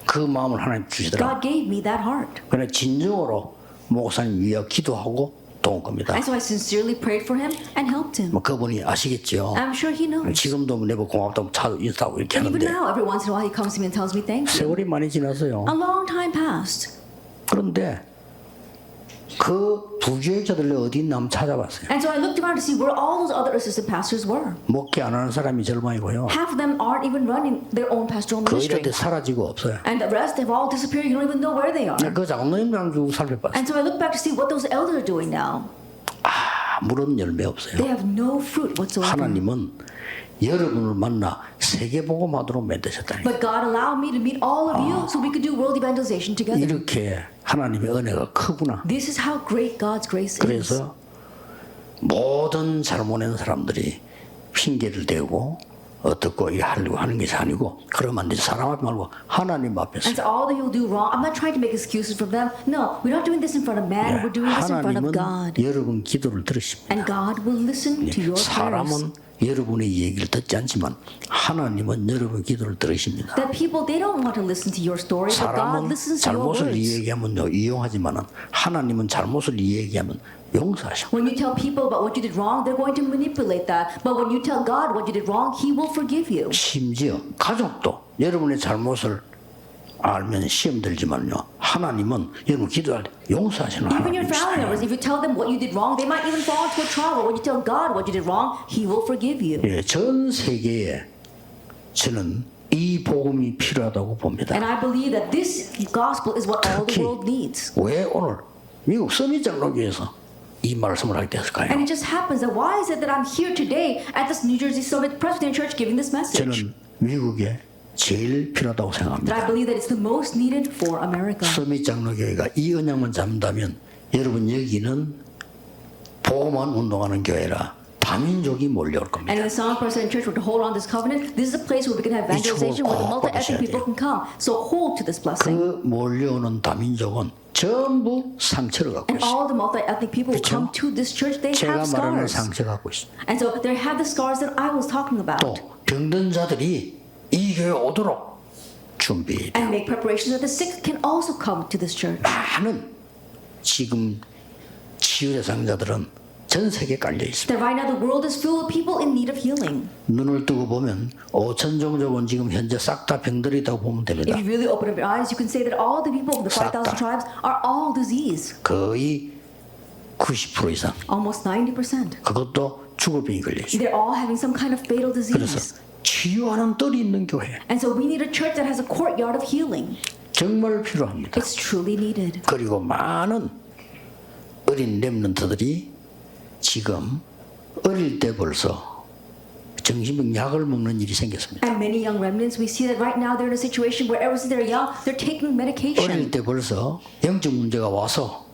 그 마음을 하나님 주시더라. God gave me that heart. 그래 진정으로 목사님 위해 기도하고 도운 겁니다. And so I sincerely prayed for him and helped him. 뭐 그분이 아시겠죠. I'm sure he knows. 지금도 내가 고맙다고 차 인사하고 이렇게 And even 하는데 now, every once in a while, he comes to me and tells me thank you. 세월이 많이 지났어요. A long time passed. 그런데 그 부교육자들 어디 있나 한번 찾아봤어요. And so I looked around to see where all those other assistant pastors were. 목회 안 하는 사람이 절반이고요. Half of them aren't even running their own pastoral 거의 ministry. 다 사라지고 없어요. And the rest have all disappeared. You don't even know where they are. 그 장로님들만 쭉 살펴봤어요. And so I look back to see what those elders are doing now. 아무런 열매 없어요. They have no fruit whatsoever. 하나님은 여러분을 만나 세계복음하도록 만드셨다니. But God allowed me to meet all of you so we could do world evangelization together. 이렇게 하나님의 은혜가 크구나. This is how great God's grace is. 그래서 모든 잘못한 사람들이 핑계를 대고 어떻고 이 하려고 하는 것이 아니고 그러면 안 되지. 사람 앞에 말고 하나님 앞에서. And so all the people do wrong. I'm not trying to make excuses for them. No, we're not doing this in front of man. We're doing this in front of 하나님은 God. 여러분 기도를 들으십니다. And God will listen to your prayers. 사람은 여러분의 얘기를 듣지 않지만 하나님은 여러분 기도를 들으십니다. That people, they don't want to listen to your story, but God 사람은 listens to your 잘못을 words. 이야기하면요 이용하지만은 하나님은 잘못을 이야기하면 용서하셔. When you tell people about what you did wrong, they're going to manipulate that. But when you tell God what you did wrong, He will forgive you. 심지어 가족도 여러분의 잘못을 알면 시험 들지만요 하나님은 여러분 기도할 때 용서하시는 Even your family members, 하나님이세요. if you tell them what you did wrong, they might even fall into a trouble. When you tell God what you did wrong, He will forgive you. 예, 전 세계에 저는 이 복음이 필요하다고 봅니다. And I believe that this gospel is what all the 특히 world needs. 왜 오늘 미국 서밋 장로교에서 이 말씀을 하게 됐을까요? And it just happens that why is it that I'm here today at this New Jersey Summit Presbyterian Church giving this message? 저는 미국에 제일 필요하다고 That 생각합니다. I believe that it's the most needed for America. 서밋 장로교회가 이 언약만 잡는다면 여러분 여기는 복음만 운동하는 교회라 다민족이 몰려올 겁니다. And if the Summit Presbyterian Church were to hold on this covenant, this is a place where we can have evangelization, where the multi-ethnic people can come. So hold to this blessing. 그 몰려오는 다민족은 전부 상처를 갖고 And 있어요. all the multi-ethnic people who 그렇죠? come to this church, they 제가 have 말하는 scars. 상처 갖고 있습니다. And so they have the scars that I was talking about. 또 병든 자들이 이 교회 오도록 준비해야 돼요. And make preparations that the sick can also come to this church. 많은 지금 치유 대상자들은 전 세계에 깔려 있습니다. That right now the world is filled with people in need of healing. 눈을 뜨고 보면 5천 종족은 지금 현재 싹 다 병들이라고 보면 됩니다. If you really open up your eyes, you can say that all the people of the 5,000 싹 다. tribes are all disease. 거의 90% 이상. Almost 90%. 그것도 죽어병이 걸려 있어요. They're all having some kind of fatal 그래서 disease. 치유하는 뜰이 있는 교회 And so we need a church that has a courtyard of healing. 정말 필요합니다. It's truly needed. 그리고 많은 어린 렘넌트들이 지금 어릴 때 벌써 정신병 약을 먹는 일이 생겼습니다. And many young remnants, we see that right now they're in a situation where ever since they're young, they're taking 어릴 medication. 때 벌써 영적 문제가 와서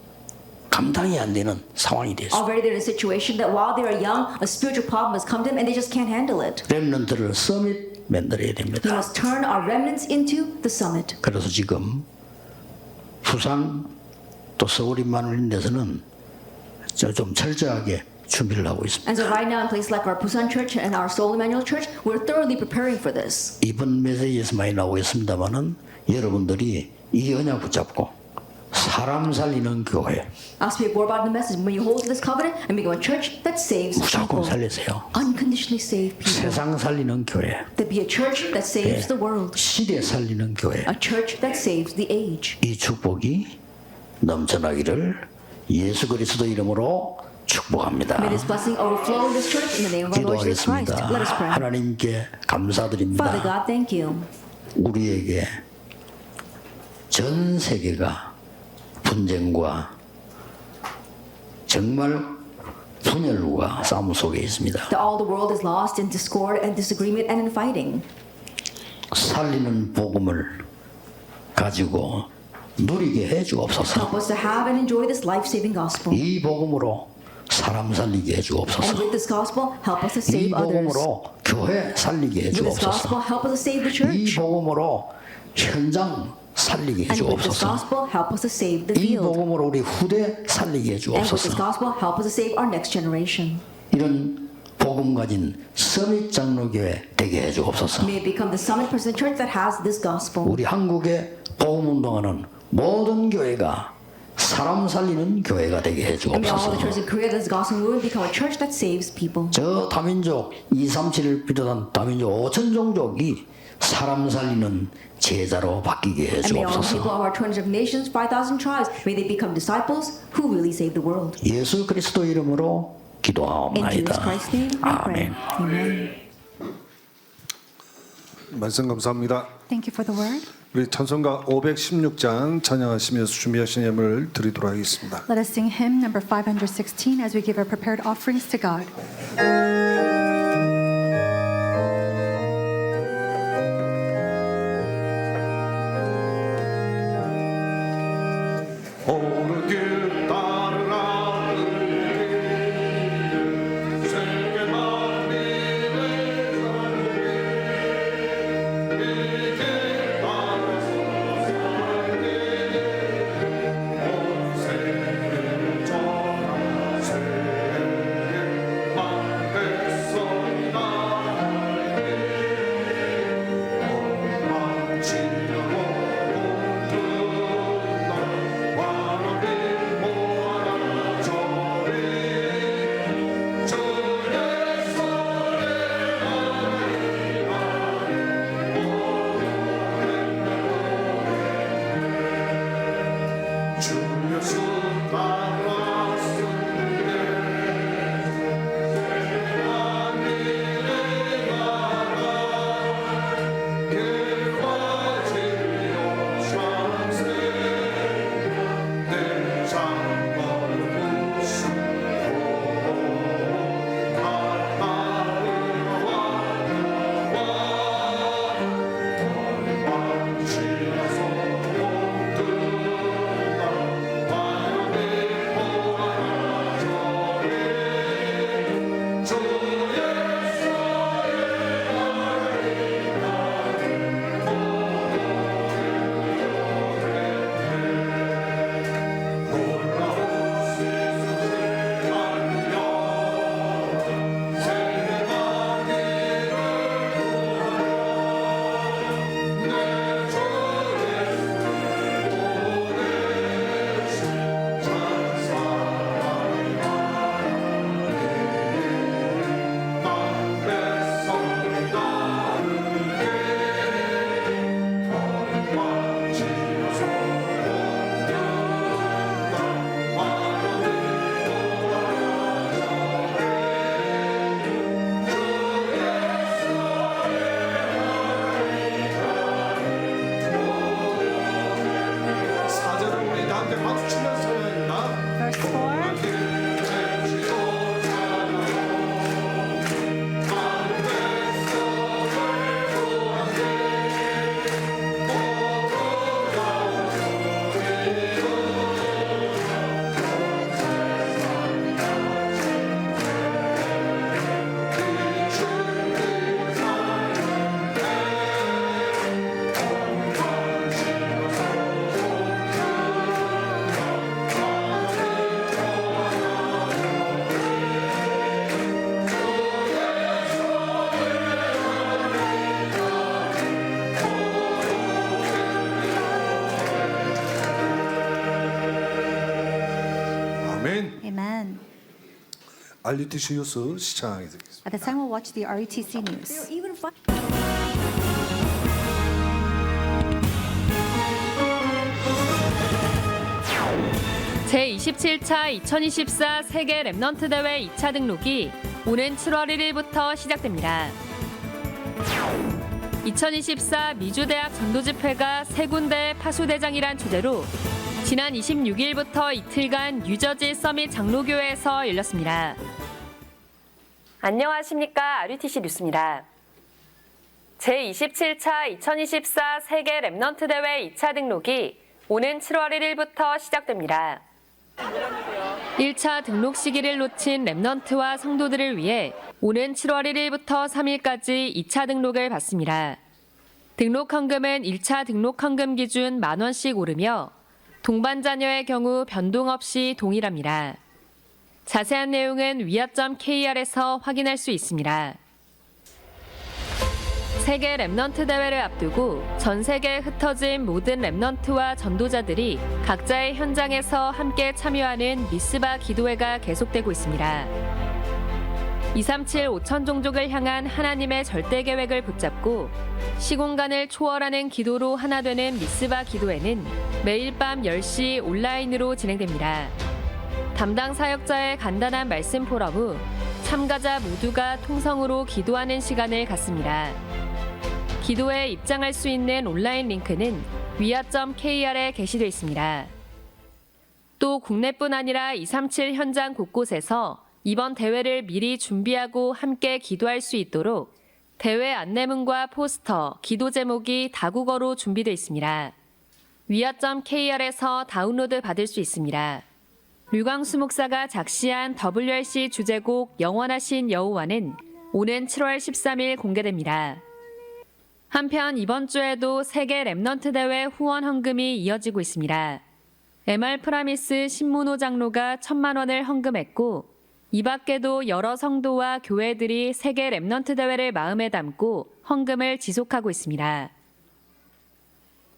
감당이 안 되는 상황이 됐어요. Already they're in a situation that while they are young, a spiritual problem has come to them and they just can't handle it. 렘넌트를 서밋 만들어야 We 됩니다. must turn our remnants into the summit. 그래서 지금 부산 또 서울인만 올린 데서는 좀 철저하게 준비를 하고 있습니다. And so right now in places like our Busan church and our Seoul Emmanuel church, we're thoroughly preparing for this. 이번 메시지에서 많이 나오겠습니다만은 여러분들이 이 언약 붙잡고 사람 살리는 교회 I'll speak more about the message. When you hold to this covenant and become a church that saves 무조건 people, 살리세요. unconditionally save people. 세상 살리는 교회, To be a church that saves the world, 시대 살리는 교회, a church that saves the age. 이 축복이 넘쳐나기를 예수 그리스도 이름으로 축복합니다. May this blessing overflow in this church in the name of our Lord Jesus Christ. 기도하겠습니다. Let us pray. 하나님께 Father 감사드립니다. God, thank you. 우리에게 전 세계가 분쟁과 정말 분열과 싸움 속에 있습니다. That all the world is lost in discord and disagreement and in fighting. 살리는 복음을 가지고 누리게 해 주옵소서. Help us to have and enjoy this life-saving gospel. 이 복음으로 사람 살리게 해 And 주옵소서. with this gospel, help us to 이 save others. 복음으로 교회 살리게 해 With this gospel, 주옵소서. help us to save the 이 church. 복음으로 현장 살리게 해 And with this 주옵소서. gospel, help us to save the 이 field. 복음으로 우리 후대 살리게 해 And with this 주옵소서. gospel, help us to save our next generation. 이런 복음 가진 서밋 장로교회 되게 해 주옵소서. May it become the Summit Presbyterian Church that has this gospel. 우리 한국의 복음 운동하는 모든 교회가 사람 살리는 교회가 되게 해 And may all the 주옵소서. churches in Korea that's gospel movement become a church that saves people. 저 다민족 237을 비롯한 다민족 5천 종족이 사람 살리는 제자로 바뀌게 해 And may all the people 주옵소서. of our 200 nations, 5,000 tribes, may they become disciples who really save the world. 예수 그리스도 이름으로 In Jesus 기도하옵나이다. Christ's name, we pray. 아멘. Amen. 말씀 감사합니다. Thank you for the word. 우리 찬송가 516장 찬양하시면서 준비하신 예물을 드리도록 하겠습니다. Let us sing hymn number 516 as we give our prepared offerings to God. 오른 길 따르라 세계 만민의 삶에 이길 따라서 살게 온 세계 전하 세계만 백성이나 엉망진으로 주여 수 따라왔으니 하늘의 나라 길화지요 창세 내 장걸 부수고 가까이 와 아멘. Amen. RUTC 뉴스 시청하게 되겠습니다. At this time, we'll watch the RUTC news. Even 제27차 2024 세계 랩넌트 대회 2차 등록이 오는 7월 1일부터 시작됩니다. 2024 미주대학 전도집회가 세 군데의 파수대장이란 주제로 지난 26일부터 이틀간 뉴저지 서밋 장로교회에서 열렸습니다. 안녕하십니까. RUTC 뉴스입니다. 제27차 2024 세계 랩넌트 대회 2차 등록이 오는 7월 1일부터 시작됩니다. 1차 등록 시기를 놓친 랩넌트와 성도들을 위해 오는 7월 1일부터 3일까지 2차 등록을 받습니다. 등록 헌금은 1차 등록 헌금 기준 10,000원씩 오르며 동반 자녀의 경우 변동 없이 동일합니다. 자세한 내용은 위아.kr에서 확인할 수 있습니다. 세계 랩넌트 대회를 앞두고 전 세계에 흩어진 모든 랩넌트와 전도자들이 각자의 현장에서 함께 참여하는 미스바 기도회가 계속되고 있습니다. 237 5천 종족을 향한 하나님의 절대 계획을 붙잡고 시공간을 초월하는 기도로 하나 되는 미스바 기도회는 매일 밤 10시 온라인으로 진행됩니다. 담당 사역자의 간단한 말씀 포럼 후 참가자 모두가 통성으로 기도하는 시간을 갖습니다. 기도에 입장할 수 있는 온라인 링크는 위아.kr에 게시되어 있습니다. 또 국내뿐 아니라 237 현장 곳곳에서 이번 대회를 미리 준비하고 함께 기도할 수 있도록 대회 안내문과 포스터, 기도 제목이 다국어로 준비되어 있습니다. 위아.kr에서 다운로드 받을 수 있습니다. 류광수 목사가 작시한 WRC 주제곡 영원하신 여호와는 오는 7월 13일 공개됩니다. 한편 이번 주에도 세계 랩넌트 대회 후원 헌금이 이어지고 있습니다. MR 프라미스 신문호 장로가 1,000만 원을 헌금했고 이 밖에도 여러 성도와 교회들이 세계 랩넌트 대회를 마음에 담고 헌금을 지속하고 있습니다.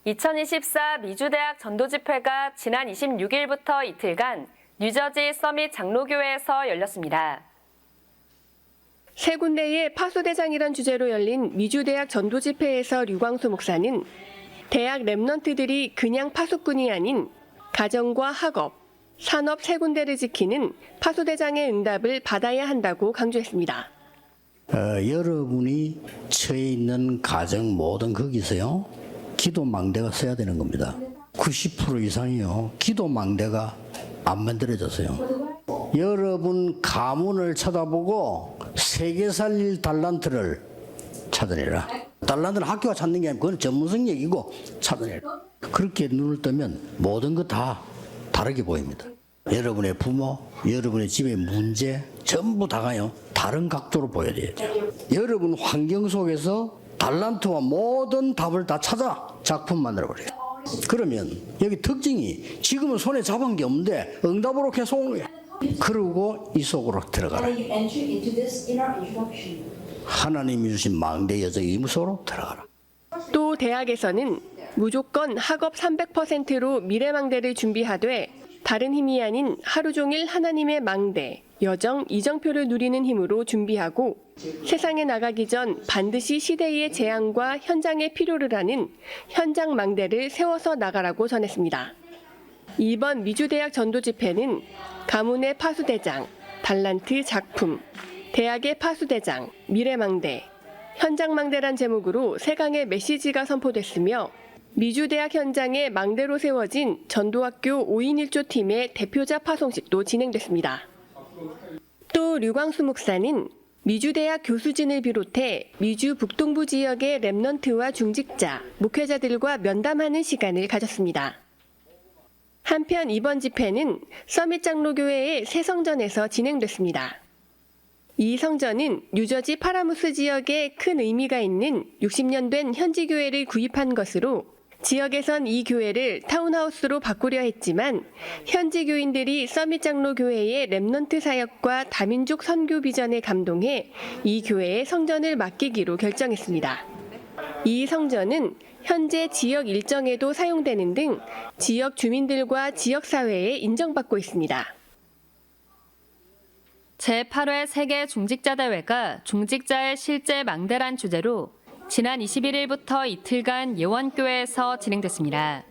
2024 미주대학 전도집회가 지난 26일부터 이틀간 뉴저지 서밋 장로교회에서 열렸습니다. 세 군데의 파수대장이란 주제로 열린 미주대학 전도집회에서 류광수 목사는 대학 랩넌트들이 그냥 파수꾼이 아닌 가정과 학업, 산업 세 군데를 지키는 파수대장의 응답을 받아야 한다고 강조했습니다. 여러분이 처해 있는 가정 모든 거기서요 기도 망대가 써야 되는 겁니다. 90% 이상이요 기도 망대가 안 만들어졌어요. 여러분 가문을 쳐다보고 세계 살릴 달란트를 찾아내라. 달란트는 학교가 찾는 게 아니고 그건 전문성 얘기고 찾아내라. 그렇게 눈을 뜨면 모든 거 다 다르게 보입니다. 여러분의 부모, 여러분의 집의 문제 전부 다가요 다른 각도로 보여야죠. 여러분 환경 속에서 달란트와 모든 답을 다 찾아 작품 만들어버려요. 그러면 여기 특징이 지금은 손에 잡은 게 없는데 응답으로 계속 오는 거예요. 그러고 이 속으로 들어가라. 하나님이 주신 망대 여정 이 속으로 들어가라. 또 대학에서는 무조건 학업 300%로 미래망대를 준비하되 다른 힘이 아닌 하루 종일 하나님의 망대, 여정, 이정표를 누리는 힘으로 준비하고 세상에 나가기 전 반드시 시대의 재앙과 현장의 필요를 하는 현장 망대를 세워서 나가라고 전했습니다. 이번 미주대학 전도집회는 가문의 파수대장, 달란트 작품, 대학의 파수대장, 미래망대, 현장망대란 제목으로 3강의 메시지가 선포됐으며 미주대학 현장에 망대로 세워진 전도학교 5인 1조 팀의 대표자 파송식도 진행됐습니다. 또 류광수 목사는 미주대학 교수진을 비롯해 미주 북동부 지역의 랩넌트와 중직자, 목회자들과 면담하는 시간을 가졌습니다. 한편 이번 집회는 서밋 장로교회의 새 성전에서 진행됐습니다. 이 성전은 뉴저지 파라무스 지역에 큰 의미가 있는 60년 된 현지 교회를 구입한 것으로 지역에선 이 교회를 타운하우스로 바꾸려 했지만 현지 교인들이 서밋 장로교회의 랩넌트 사역과 다민족 선교 비전에 감동해 이 교회에 성전을 맡기기로 결정했습니다. 이 성전은 현재 지역 일정에도 사용되는 등 지역 주민들과 지역사회에 인정받고 있습니다. 제8회 세계 중직자 대회가 중직자의 실제 망대란 주제로 지난 21일부터 이틀간 예원교회에서 진행됐습니다.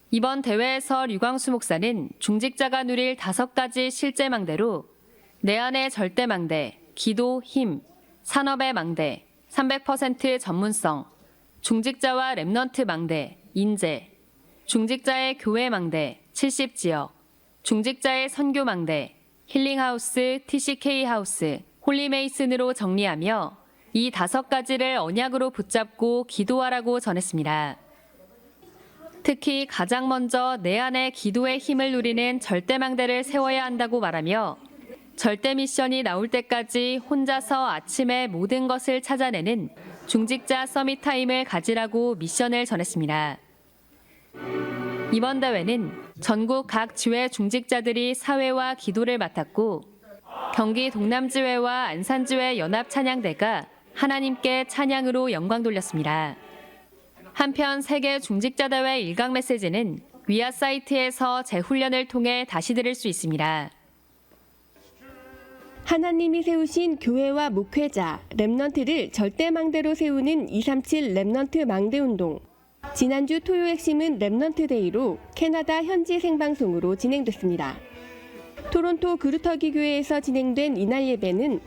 이번 대회에서 류광수 목사는 중직자가 누릴 5가지 실제 망대로 내 안의 절대 망대, 기도, 힘, 산업의 망대, 300% 전문성, 중직자와 랩넌트 망대, 인재, 중직자의 교회 망대, 70지역, 중직자의 선교 망대, 힐링하우스, TCK하우스, 홀리메이슨으로 정리하며 이 5가지를 언약으로 붙잡고 기도하라고 전했습니다. 특히 가장 먼저 내 안에 기도의 힘을 누리는 절대망대를 세워야 한다고 말하며 절대 미션이 나올 때까지 혼자서 아침에 모든 것을 찾아내는 중직자 서밋 타임을 가지라고 미션을 전했습니다. 이번 대회는 전국 각 지회 중직자들이 사회와 기도를 맡았고 경기 동남지회와 안산지회 연합찬양대가 하나님께 찬양으로 영광 돌렸습니다. 한편 세계 중직자대회 일강 메시지는 위아 사이트에서 재훈련을 통해 다시 들을 수 있습니다. 하나님이 세우신 교회와 목회자, 랩넌트를 절대망대로 세우는 237 랩넌트 망대운동. 지난주 토요 핵심은 랩넌트 데이로 캐나다 현지 생방송으로 진행됐습니다. 토론토 그루터기 교회에서 진행된 이날 예배는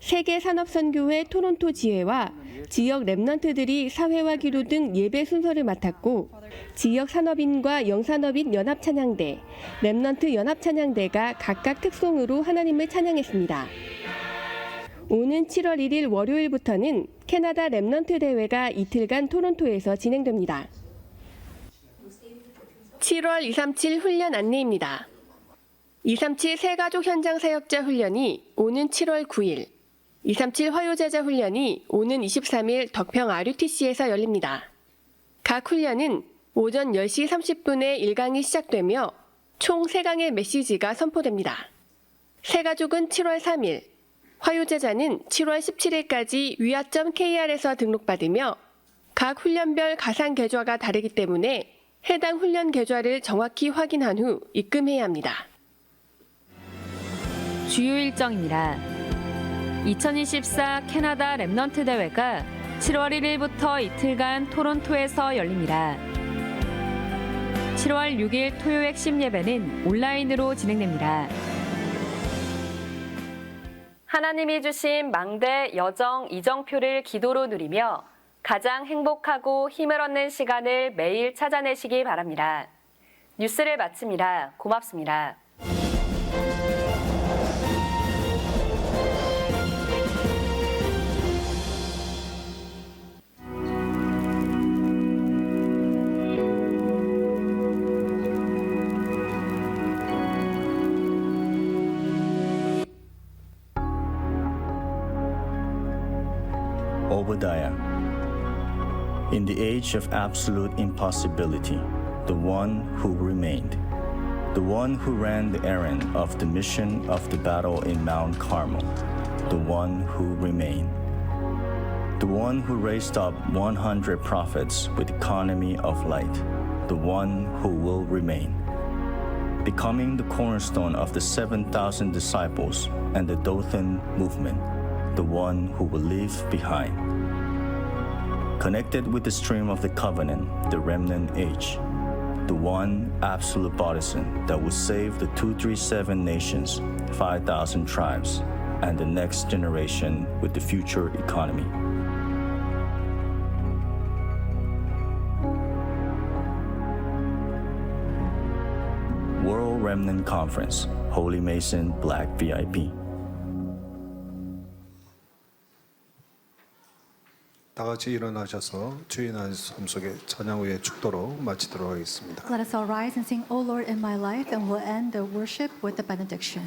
세계산업선교회 토론토 지회와 지역 랩넌트들이 사회와 기도 등 예배 순서를 맡았고 지역 산업인과 영산업인 연합찬양대, 랩넌트 연합찬양대가 각각 특송으로 하나님을 찬양했습니다. 오는 7월 1일 월요일부터는 캐나다 랩넌트 대회가 이틀간 토론토에서 진행됩니다. 7월 237 훈련 안내입니다. 237 새가족 현장 사역자 훈련이 오는 7월 9일, 237 화요제자 훈련이 오는 23일 덕평 RUTC에서 열립니다. 각 훈련은 오전 10시 30분에 1강이 시작되며 총 3강의 메시지가 선포됩니다. 새가족은 7월 3일, 화요제자는 7월 17일까지 위아.kr에서 등록받으며 각 훈련별 가상 계좌가 다르기 때문에 해당 훈련 계좌를 정확히 확인한 후 입금해야 합니다. 주요 일정입니다. 2024 캐나다 랩넌트 대회가 7월 1일부터 이틀간 토론토에서 열립니다. 7월 6일 토요 핵심 예배는 온라인으로 진행됩니다. 하나님이 주신 망대, 여정, 이정표를 기도로 누리며 가장 행복하고 힘을 얻는 시간을 매일 찾아내시기 바랍니다. 뉴스를 마칩니다. 고맙습니다. Obadiah. In the age of absolute impossibility, the one who remained, the one who ran the errand of the mission of the battle in Mount Carmel, the one who remained, the one who raised up 100 prophets with economy of light, the one who will remain, becoming the cornerstone of the 7,000 disciples and the Dothan movement, the one who will leave behind. Connected with the stream of the covenant, the remnant age, the one absolute partisan that will save the 237 nations, 5,000 tribes, and the next generation with the future economy. World Remnant Conference, Holy Mason Black VIP. 다 같이 일어나셔서 주의 나의 삶 속에 찬양 후에 축도로 마치도록 하겠습니다. Let us all rise and sing, O Lord, in my life, and we'll end the worship with the benediction.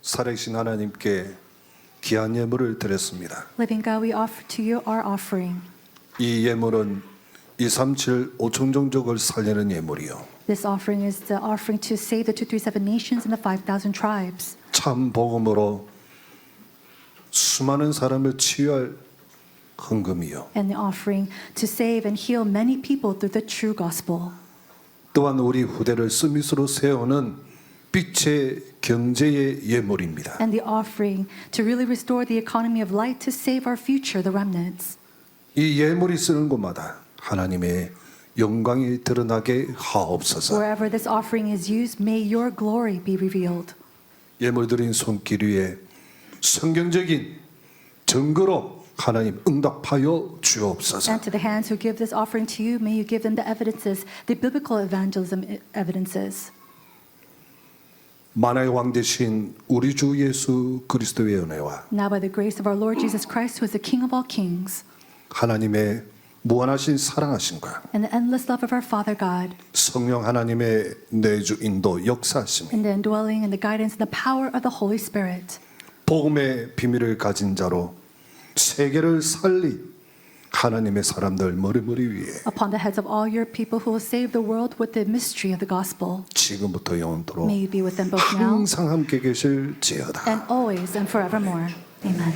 살아계신 하나님께 귀한 예물을 드렸습니다. Living God, we offer to you our offering. 이 예물은 237 5천 종족을 살리는 예물이요. This offering is the offering to save the 237 nations and the 5,000 tribes. 참 복음으로 수많은 사람을 치유할 헌금이요. And the offering to save and heal many people through the true gospel. 또한 우리 후대를 스미스로 세우는 빛의 경제의 예물입니다. And the offering to really restore the economy of light to save our future, the remnants. 이 예물이 쓰는 곳마다 하나님의 영광이 드러나게 하옵소서. Wherever this offering is used, may your glory be revealed. 예물 드린 손길 위에 성경적인 증거로 하나님 응답하여 주옵소서. And to the hands who give this offering to you, may you give them the evidences, the biblical evangelism evidences. 만화의 왕 되신 우리 주 예수 그리스도의 은혜와 Now by the grace of our Lord Jesus Christ, who is the King of all kings, 하나님의 무한하신 사랑하심과 and the endless love of our Father God, 성령 하나님의 내주 인도 역사하심이 and the indwelling and the guidance and the power of the Holy Spirit, 복음의 비밀을 가진 자로 세계를 살린 하나님의 사람들 머리머리 위에 upon the heads of all your people who will save the world with the mystery of the gospel. 지금부터 영원토록 May you be with them both now 항상 함께 계실지어다. and always and forevermore. Amen.